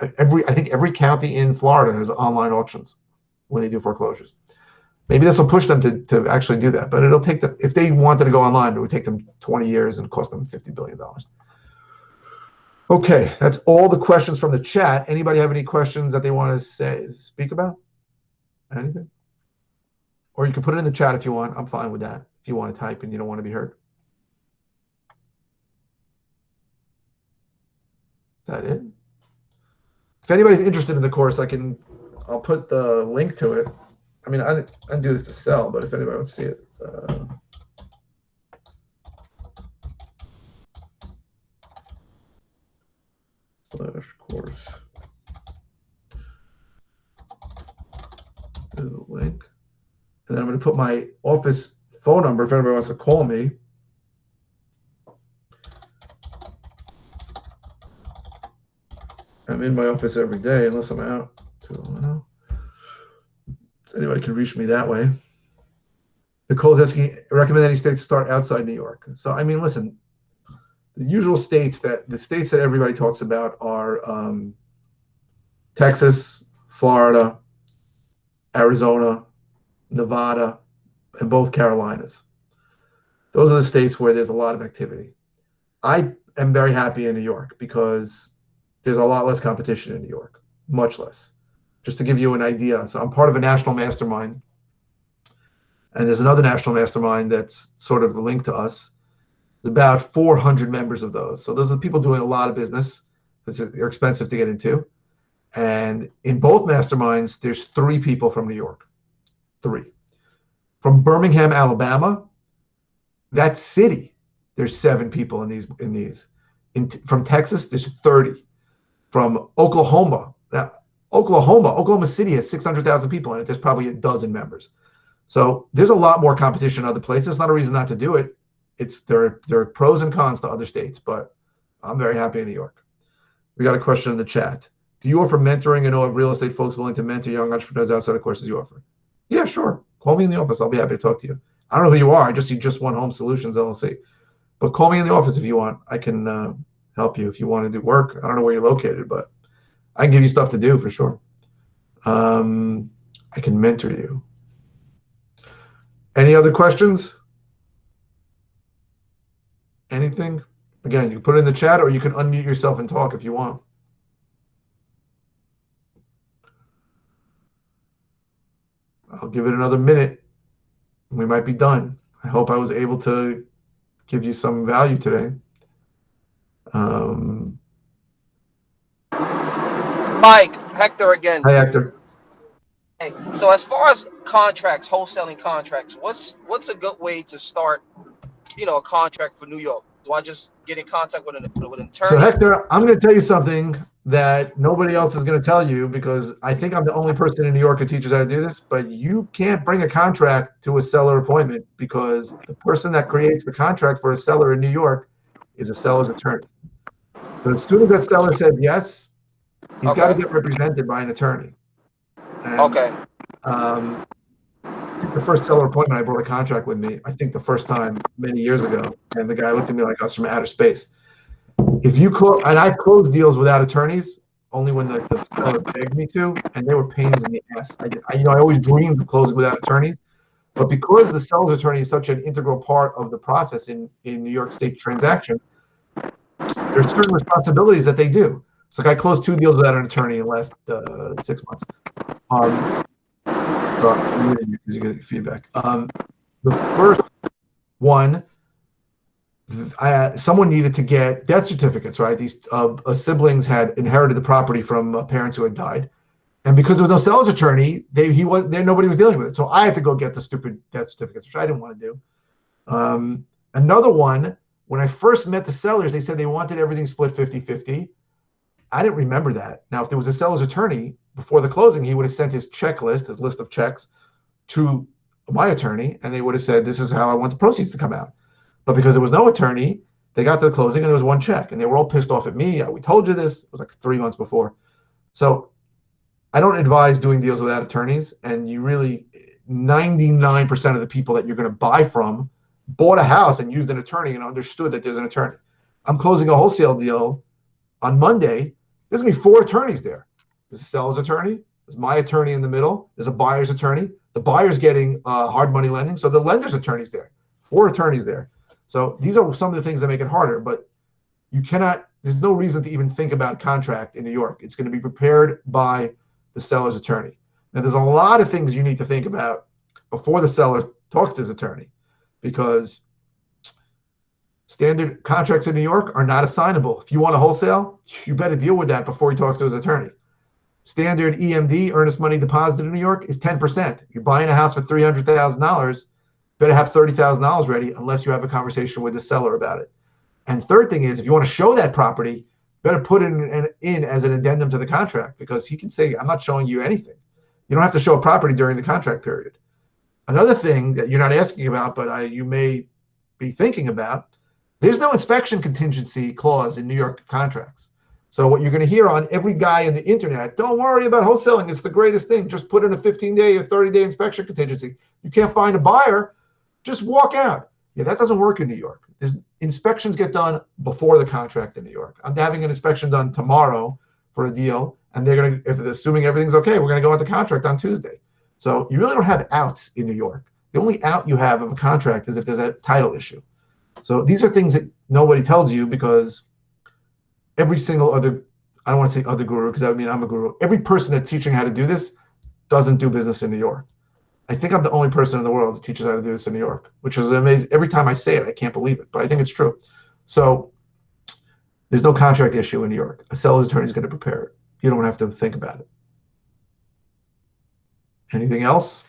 S1: I think every county in Florida has online auctions when they do foreclosures. Maybe this will push them to actually do that, but it'll take them, if they wanted to go online, it would take them 20 years and cost them $50 billion. Okay, that's all the questions from the chat. Anybody have any questions that they want to speak about? Anything? Or you can put it in the chat if you want. I'm fine with that. If you want to type and you don't want to be heard. Is that it? If anybody's interested in the course, I'll put the link to it. I mean, I didn't do this to sell, but if anybody wants to see it, /course. There's a link. And then I'm going to put my office phone number if anybody wants to call me. I'm in my office every day unless I'm out. So anybody can reach me that way. Nicole's asking, recommend any states start outside New York. So, I mean, listen, the usual states that everybody talks about are Texas, Florida, Arizona, Nevada, and both Carolinas. Those are the states where there's a lot of activity. I am very happy in New York because there's a lot less competition in New York, much less. Just to give you an idea, so I'm part of a national mastermind, and there's another national mastermind that's sort of linked to us. There's about 400 members of those. So those are the people doing a lot of business. They're expensive to get into. And in both masterminds, there's 3 people from New York. 3. From Birmingham, Alabama, that city, there's 7 people in these. From Texas, there's 30. From Oklahoma, Oklahoma City has 600,000 people in it. There's probably a dozen members. So there's a lot more competition in other places. It's not a reason not to do it. There are pros and cons to other states, but I'm very happy in New York. We got a question in the chat. Do you offer mentoring and know of real estate folks willing to mentor young entrepreneurs outside of courses you offer? Yeah, sure. Call me in the office. I'll be happy to talk to you. I don't know who you are. I just see Just One Home Solutions LLC. But call me in the office if you want. I can help you if you want to do work. I don't know where you're located, but I can give you stuff to do for sure. I can mentor you. Any other questions? Anything? Again, you can put it in the chat or you can unmute yourself and talk if you want. I'll give it another minute. We might be done. I hope I was able to give you some value today.
S2: Mike, Hector again.
S1: Hi, Hector.
S2: Hey, so as far as contracts, wholesaling contracts, what's a good way to start a contract for New York? Do I just get in contact with an
S1: So
S2: attorney?
S1: Hector, I'm going to tell you something that nobody else is going to tell you, because I think I'm the only person in New York who teaches how to do this, but you can't bring a contract to a seller appointment, because the person that creates the contract for a seller in New York is a seller's attorney. So as soon as that seller says yes, he's got to
S2: Okay.
S1: get represented by an attorney. And
S2: Okay.
S1: I think the first seller appointment, I brought a contract with me, I think the first time many years ago, and the guy looked at me like I was from outer space. If you close, and I've closed deals without attorneys, only when the seller begged me to, and they were pains in the ass. I always dreamed of closing without attorneys, but because the seller's attorney is such an integral part of the process in New York State transaction, there's certain responsibilities that they do. It's like I closed 2 deals without an attorney in the last 6 months. So I'm muting you because you get feedback. The first one, someone needed to get death certificates, right? These siblings had inherited the property from parents who had died, and because there was no seller's attorney, nobody was dealing with it. So I had to go get the stupid death certificates, which I didn't want to do. Another one, when I first met the sellers, they said they wanted everything split 50-50. I didn't remember that. Now, if there was a seller's attorney before the closing, he would have sent his checklist, his list of checks, to my attorney, and they would have said, this is how I want the proceeds to come out. But because there was no attorney, they got to the closing and there was one check, and they were all pissed off at me. We told you this. It was like 3 months before. So I don't advise doing deals without attorneys. And you really, 99% of the people that you're going to buy from bought a house and used an attorney and understood that there's an attorney. I'm closing a wholesale deal on Monday. There's going to be 4 attorneys there. There's a seller's attorney. There's my attorney in the middle. There's a buyer's attorney. The buyer's getting hard money lending. So the lender's attorney's there. 4 attorneys there. So these are some of the things that make it harder, but you cannot, there's no reason to even think about contract in New York. It's going to be prepared by the seller's attorney. Now, there's a lot of things you need to think about before the seller talks to his attorney, because standard contracts in New York are not assignable. If you want a wholesale, you better deal with that before he talks to his attorney. Standard EMD, earnest money deposit in New York, is 10%. You're buying a house for $300,000, better have $30,000 ready unless you have a conversation with the seller about it. And third thing is, if you want to show that property, better put it in as an addendum to the contract, because he can say, I'm not showing you anything. You don't have to show a property during the contract period. Another thing that you're not asking about, but you may be thinking about, there's no inspection contingency clause in New York contracts. So what you're going to hear on every guy in the internet, don't worry about wholesaling, it's the greatest thing. Just put in a 15-day or 30-day inspection contingency. You can't find a buyer, just walk out. Yeah, that doesn't work in New York. Inspections get done before the contract in New York. I'm having an inspection done tomorrow for a deal, and they're going to, if they're assuming everything's okay, we're going to go into contract on Tuesday. So you really don't have outs in New York. The only out you have of a contract is if there's a title issue. So these are things that nobody tells you, because every single other, I don't want to say other guru, because that would mean I'm a guru. Every person that's teaching how to do this doesn't do business in New York. I think I'm the only person in the world that teaches how to do this in New York, which is amazing. Every time I say it, I can't believe it, but I think it's true. So there's no contract issue in New York. A seller's attorney is going to prepare it. You don't have to think about it. Anything else?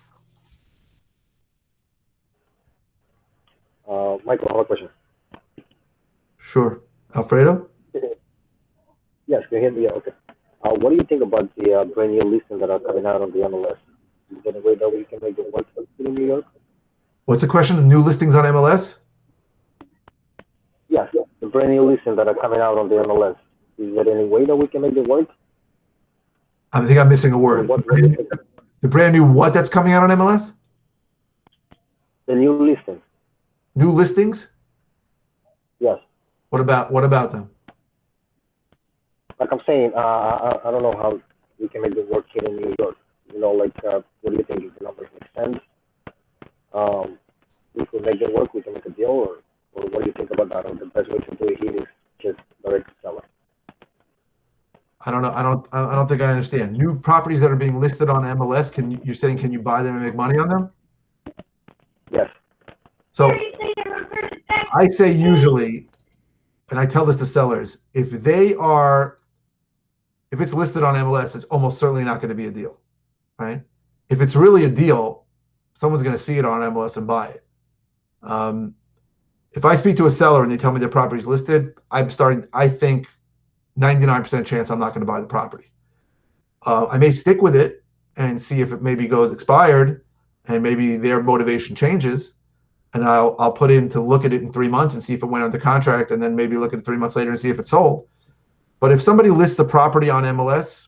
S3: Michael, I have a question.
S1: Sure. Alfredo?
S3: Yes, can you hear me? Yeah, okay. What do you think about the brand new listings that are coming out on the MLS? Is there any way that we can make it work in New York?
S1: What's the question? New listings on MLS?
S3: Yes, the brand new listings that are coming out on the MLS. Is there any way that we can make it work?
S1: I think I'm missing a word. The brand new what that's coming out on MLS?
S3: The new listings.
S1: New listings?
S3: Yes.
S1: What about them?
S3: Like I'm saying, I don't know how we can make it work here in New York. You know, like, what do you think? If the numbers make sense? If we make it work, we can make a deal, or what do you think about that? Or the best way to do it here is just direct to seller.
S1: I don't know. I don't think I understand. New properties that are being listed on MLS, you're saying, can you buy them and make money on them?
S3: Yes.
S1: So I say usually, and I tell this to sellers, if it's listed on MLS, it's almost certainly not going to be a deal, right? If it's really a deal, someone's going to see it on MLS and buy it. if I speak to a seller and they tell me their property's listed, I think 99% chance I'm not going to buy the property. I may stick with it and see if it maybe goes expired and maybe their motivation changes. And I'll put in to look at it in 3 months and see if it went under contract, and then maybe look at it 3 months later and see if it sold. But if somebody lists the property on MLS,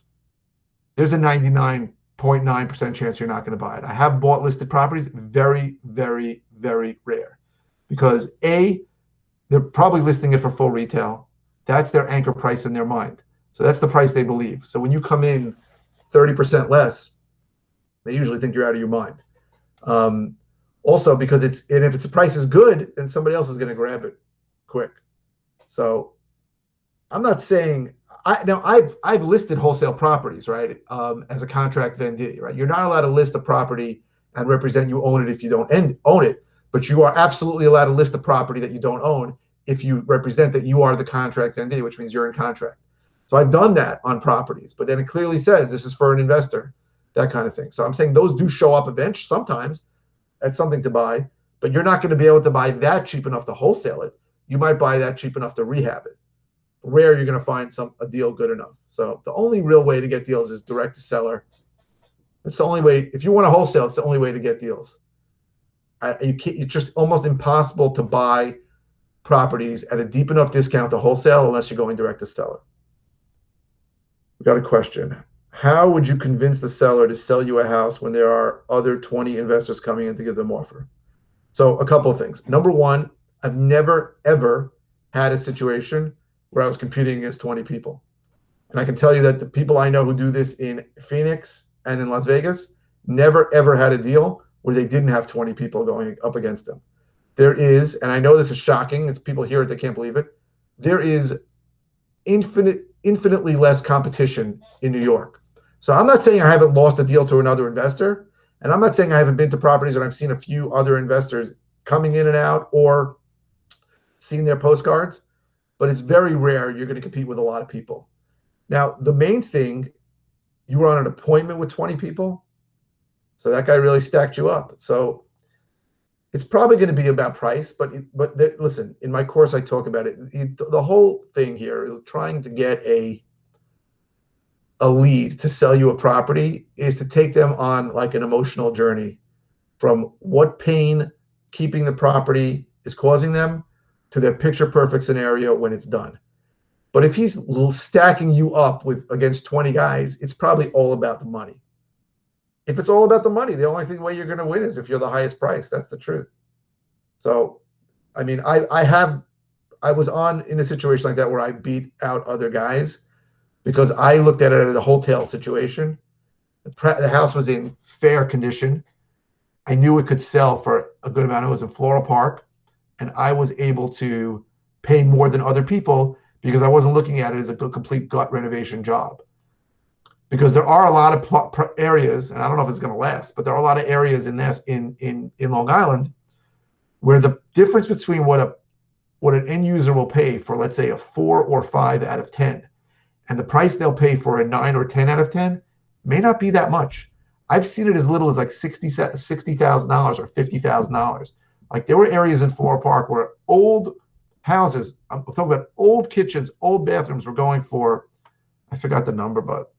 S1: there's a 99.9% chance you're not going to buy it. I have bought listed properties, very, very, very rare, because A, they're probably listing it for full retail. That's their anchor price in their mind. So that's the price they believe. So when you come in 30% less, they usually think you're out of your mind. Also, because if the price is good, then somebody else is going to grab it quick. So I'm not saying I've listed wholesale properties, right? As a contract vendee, right? You're not allowed to list a property and represent you own it if you don't own it, but you are absolutely allowed to list a property that you don't own if you represent that you are the contract vendee, which means you're in contract. So I've done that on properties, but then it clearly says this is for an investor, that kind of thing. So I'm saying those do show up eventually sometimes at something to buy, but you're not going to be able to buy that cheap enough to wholesale it. You might buy that cheap enough to rehab it. Rare you're going to find a deal good enough. So the only real way to get deals is direct to seller. It's the only way. If you want to wholesale, it's the only way to get deals. It's just almost impossible to buy properties at a deep enough discount to wholesale unless you're going direct to seller. We got a question. How would you convince the seller to sell you a house when there are other 20 investors coming in to give them offer? So a couple of things. Number one, I've never, ever had a situation where I was competing against 20 people. And I can tell you that the people I know who do this in Phoenix and in Las Vegas never, ever had a deal where they didn't have 20 people going up against them. There is, and I know this is shocking, if people hear it, they can't believe it, there is infinitely less competition in New York. So I'm not saying I haven't lost a deal to another investor, and I'm not saying I haven't been to properties and I've seen a few other investors coming in and out or seen their postcards, but it's very rare you're going to compete with a lot of people. Now, the main thing, you were on an appointment with 20 people, so that guy really stacked you up. So it's probably going to be about price, but listen, in my course, I talk about it. The whole thing here is trying to get a lead to sell you a property is to take them on like an emotional journey from what pain keeping the property is causing them to their picture perfect scenario when it's done. But if he's stacking you up against 20 guys, it's probably all about the money. If it's all about the money, the only way you're going to win is if you're the highest price. That's the truth. So, I mean, I was in a situation like that where I beat out other guys because I looked at it as a wholesale situation. The house was in fair condition. I knew it could sell for a good amount. It was in Floral Park, and I was able to pay more than other people because I wasn't looking at it as a complete gut renovation job. Because there are a lot of areas, and I don't know if it's going to last, but there are a lot of areas in Long Island where the difference between what an end user will pay for, let's say, a 4 or 5 out of 10, and the price they'll pay for a 9 or 10 out of 10 may not be that much. I've seen it as little as like $60,000 or $50,000. Like there were areas in Floral Park where old houses, I'm talking about old kitchens, old bathrooms were going for, I forgot the number, but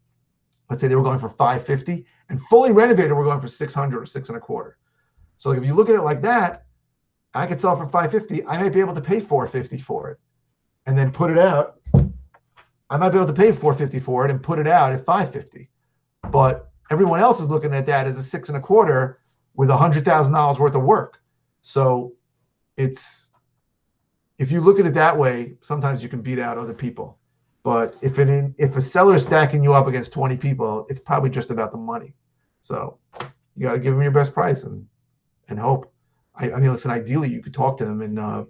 S1: let's say they were going for $550, and fully renovated we're going for $600 or $625. So like if you look at it like that, I could sell for $550. I might be able to pay $450 for it, and then put it out. I might be able to pay $450 for it and put it out at $550. But everyone else is looking at that as a $625 with $100,000 worth of work. So if you look at it that way, sometimes you can beat out other people. But if a seller is stacking you up against 20 people, it's probably just about the money. So you got to give them your best price and hope. I mean, listen, ideally you could talk to them and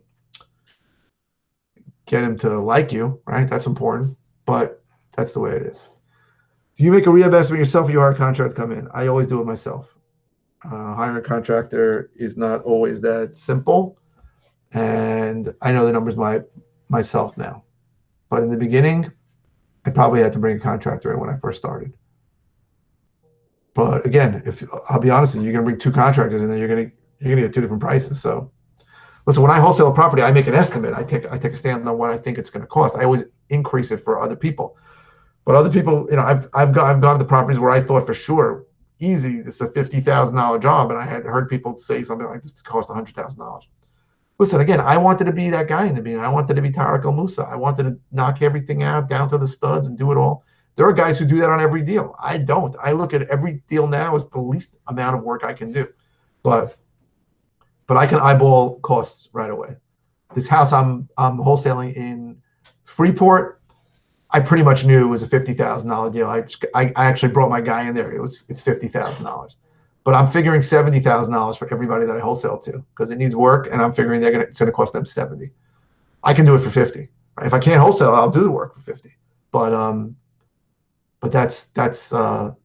S1: get him to like you, right? That's important, but that's the way it is. Do you make a reinvestment yourself or you hire a contractor to come in? I always do it myself. Hiring a contractor is not always that simple, and I know the numbers myself now. But in the beginning, I probably had to bring a contractor in when I first started. But again, I'll be honest with you, you're gonna bring 2 contractors in, then you're gonna get 2 different prices. So Listen, when I wholesale a property, I make an estimate. I take a stand on what I think it's going to cost. I always increase it for other people. But other people, I've gone to the properties where I thought for sure, easy, it's a $50,000 job, and I had heard people say something like this cost $100,000. Listen, again, I wanted to be that guy in the beginning. I wanted to be Tarek El Moussa. I wanted to knock everything out down to the studs and do it all. There are guys who do that on every deal. I don't. I look at every deal now as the least amount of work I can do. But I can eyeball costs right away. This house I'm wholesaling in Freeport, I pretty much knew it was a $50,000 deal. I actually brought my guy in there. It's $50,000, but I'm figuring $70,000 for everybody that I wholesale to because it needs work, and I'm figuring it's going to cost them 70. I can do it for 50. Right? If I can't wholesale, I'll do the work for 50. But that's so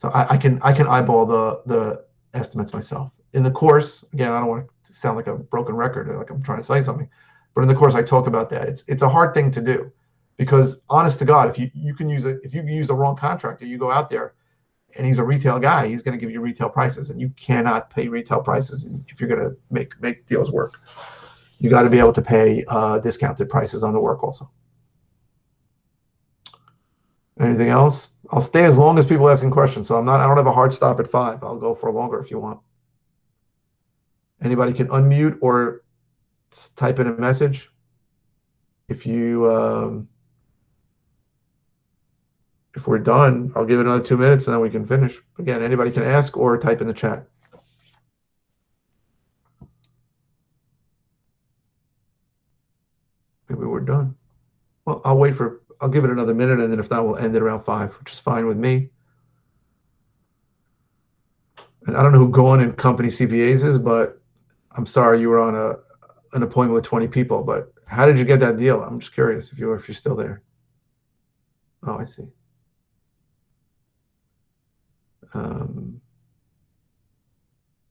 S1: I can eyeball the estimates myself. In the course, again, I don't want to sound like a broken record, like I'm trying to say something, but in the course I talk about that. It's a hard thing to do. Because honest to God, if you use the wrong contractor, you go out there and he's a retail guy, he's going to give you retail prices, and you cannot pay retail prices if you're going to make deals work. You got to be able to pay discounted prices on the work also. Anything else? I'll stay as long as people asking questions. So I don't have a hard stop at 5. I'll go for longer if you want. Anybody can unmute or type in a message. If we're done, I'll give it another 2 minutes and then we can finish. Again, anybody can ask or type in the chat. Maybe we're done. Well, I'll give it another minute, and then if not, we'll end it around 5, which is fine with me. And I don't know who Gone and Company CPAs is, but I'm sorry you were on an appointment with 20 people, but how did you get that deal? I'm just curious if you're still there. Oh, I see.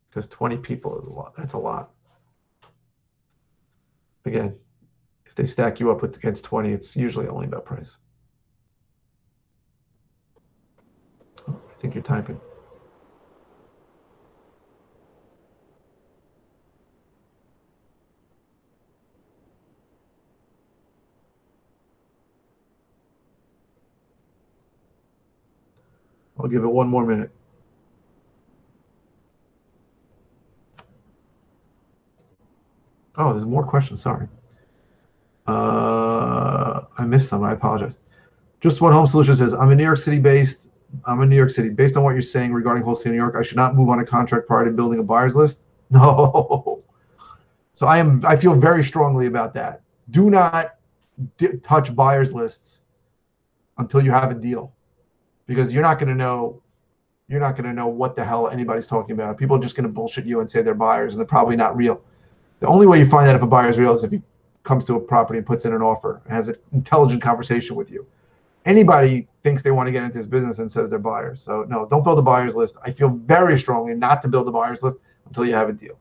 S1: Because 20 people is a lot. That's a lot. Again, if they stack you up against 20, it's usually only about price. Oh, I think you're typing. I'll give it 1 more minute. Oh, there's more questions. Sorry. I missed some. I apologize. Just One Home Solution says, I'm in New York City. Based on what you're saying regarding wholesale New York, I should not move on a contract prior to building a buyer's list. No. So I feel very strongly about that. Do not touch buyer's lists until you have a deal, because you're not going to know what the hell anybody's talking about. People are just going to bullshit you and say they're buyers, and they're probably not real. The only way you find out if a buyer is real is if he comes to a property and puts in an offer and has an intelligent conversation with you. Anybody thinks they want to get into this business and says they're buyers. So no, don't build a buyer's list. I feel very strongly not to build a buyer's list until you have a deal.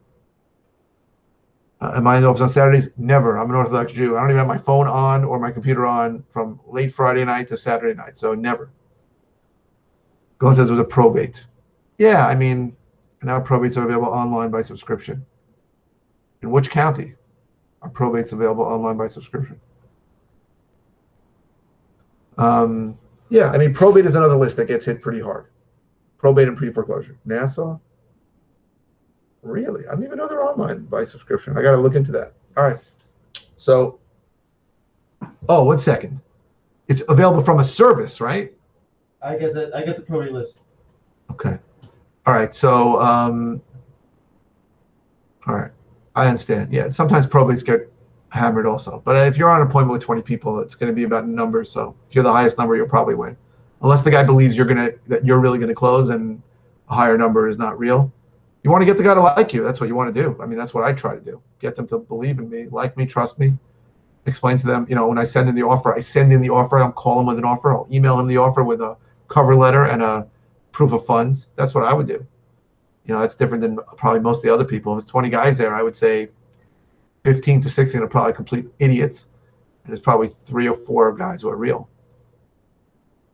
S1: Am I in the office on Saturdays? Never. I'm an Orthodox Jew. I don't even have my phone on or my computer on from late Friday night to Saturday night. So never. Gone says it was a probate. Yeah, I mean, now probates are available online by subscription. In which county are probates available online by subscription? Yeah, I mean, probate is another list that gets hit pretty hard. Probate and pre-foreclosure. Nassau? Really? I didn't even know they're online by subscription. I got to look into that. All right. So, oh, 1 second. It's available from a service, right?
S4: I get the probate list.
S1: Okay. All right. So, all right. I understand. Yeah. Sometimes probates get hammered also. But if you're on an appointment with 20 people, it's going to be about numbers. So if you're the highest number, you'll probably win. Unless the guy believes that you're really going to close and a higher number is not real. You want to get the guy to like you. That's what you want to do. I mean, that's what I try to do. Get them to believe in me, like me, trust me. Explain to them, when I send in the offer, I'll call them with an offer. I'll email them the offer with a cover letter and a proof of funds. That's what I would do. That's different than probably most of the other people. If there's 20 guys there, I would say 15 to 16 are probably complete idiots. And there's probably 3 or 4 guys who are real.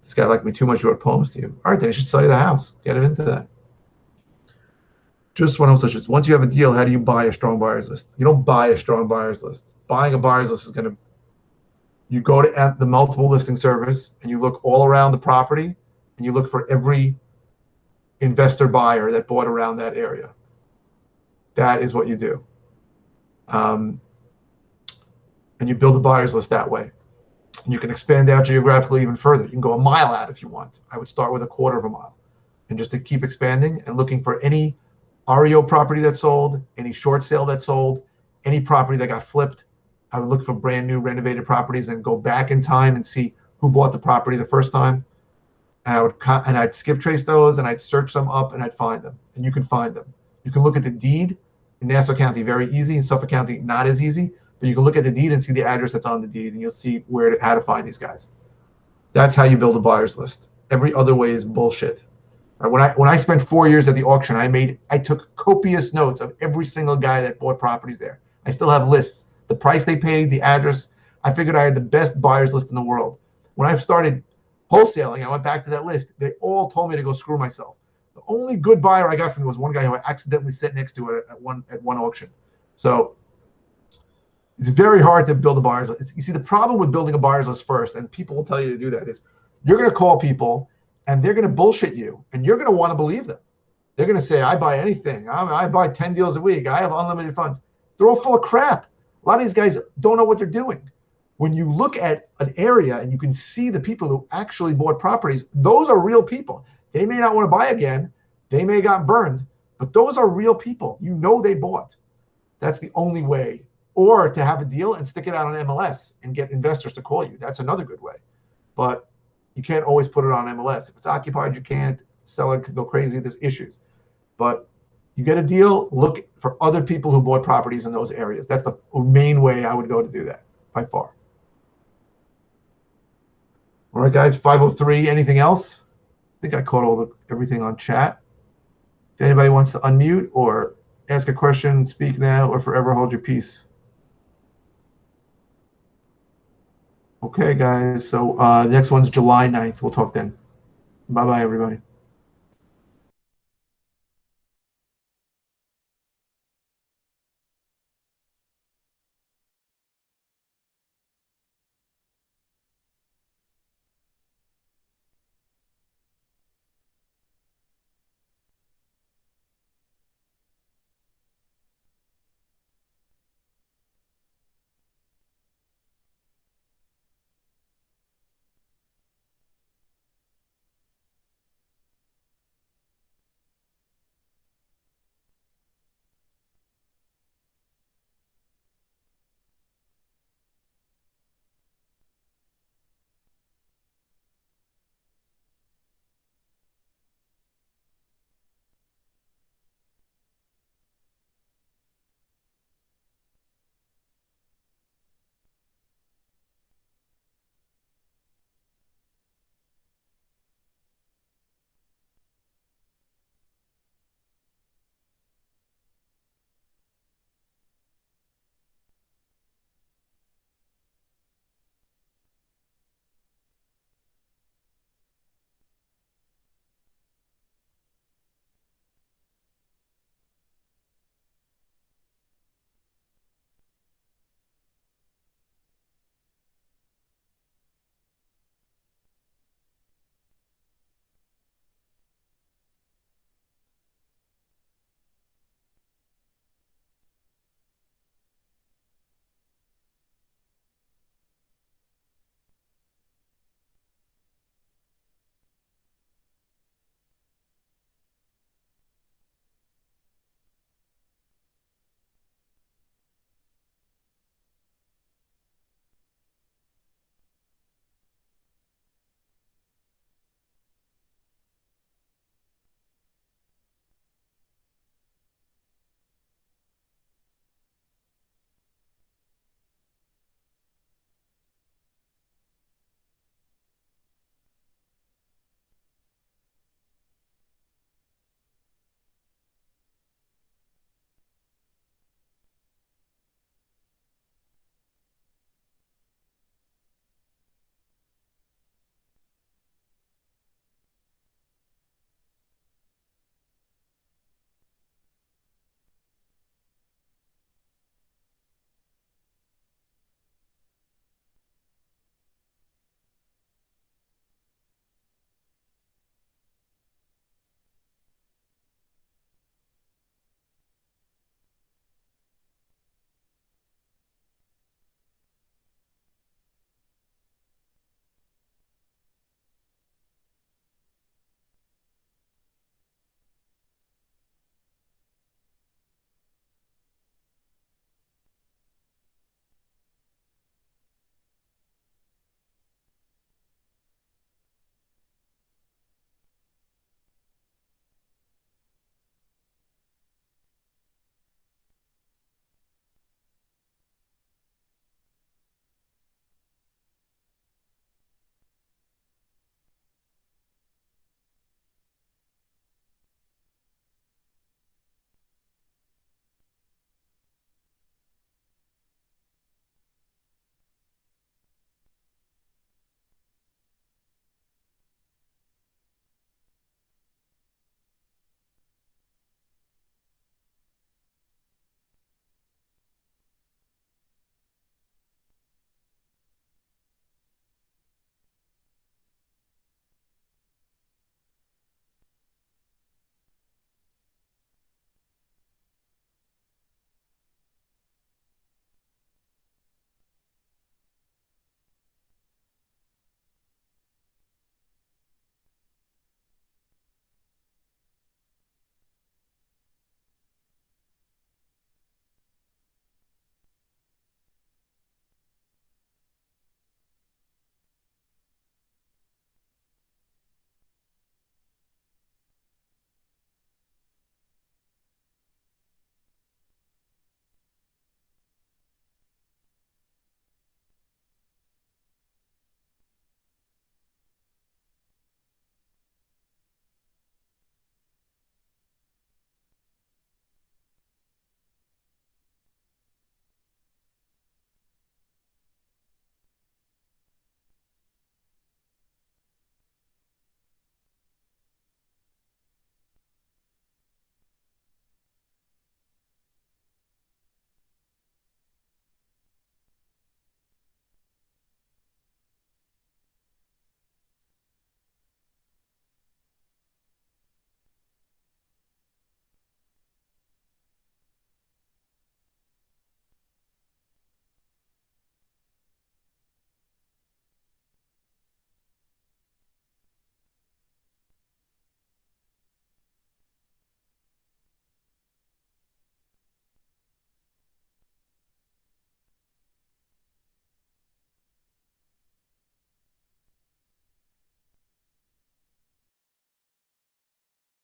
S1: This guy liked me too much, he wrote poems to you. All right, then you should sell you the house. Get him into that. Just one home searches. Once you have a deal, how do you buy a strong buyers list? You don't buy a strong buyers list. Buying a buyers list is going to, you go to the multiple listing service and you look all around the property and you look for every investor buyer that bought around that area. That is what you do. And you build the buyers list that way. And you can expand out geographically even further. You can go a mile out if you want. I would start with a quarter of a mile. And just to keep expanding and looking for any REO property that sold, any short sale that sold, any property that got flipped. I would look for brand new renovated properties and go back in time and see who bought the property the first time. And I'd skip trace those and I'd search them up and I'd find them. And you can find them. You can look at the deed in Nassau County, very easy. In Suffolk County, not as easy. But you can look at the deed and see the address that's on the deed, and you'll see how to find these guys. That's how you build a buyer's list. Every other way is bullshit. When I spent 4 years at the auction, I took copious notes of every single guy that bought properties there. I still have lists, the price they paid, the address. I figured I had the best buyer's list in the world. When I started wholesaling, I went back to that list. They all told me to go screw myself. The only good buyer I got from them was one guy who I accidentally sat next to at one auction. So it's very hard to build a buyer's list. You see, the problem with building a buyer's list first, and people will tell you to do that, is you're going to call people and they're going to bullshit you, and you're going to want to believe them. They're going to say, I buy anything. I buy 10 deals a week. I have unlimited funds. They're all full of crap. A lot of these guys don't know what they're doing. When you look at an area and you can see the people who actually bought properties, those are real people. They may not want to buy again. They may have gotten burned, but those are real people. You know they bought. That's the only way. Or to have a deal and stick it out on MLS and get investors to call you. That's another good way. But you can't always put it on MLS. If it's occupied, you can't. The seller could go crazy. There's issues. But you get a deal, look for other people who bought properties in those areas. That's the main way I would go to do that, by far. All right, guys, 5:03. Anything else? I think I caught everything on chat. If anybody wants to unmute or ask a question, speak now or forever hold your peace. Okay, guys. So the next one's July 9th. We'll talk then. Bye-bye, everybody.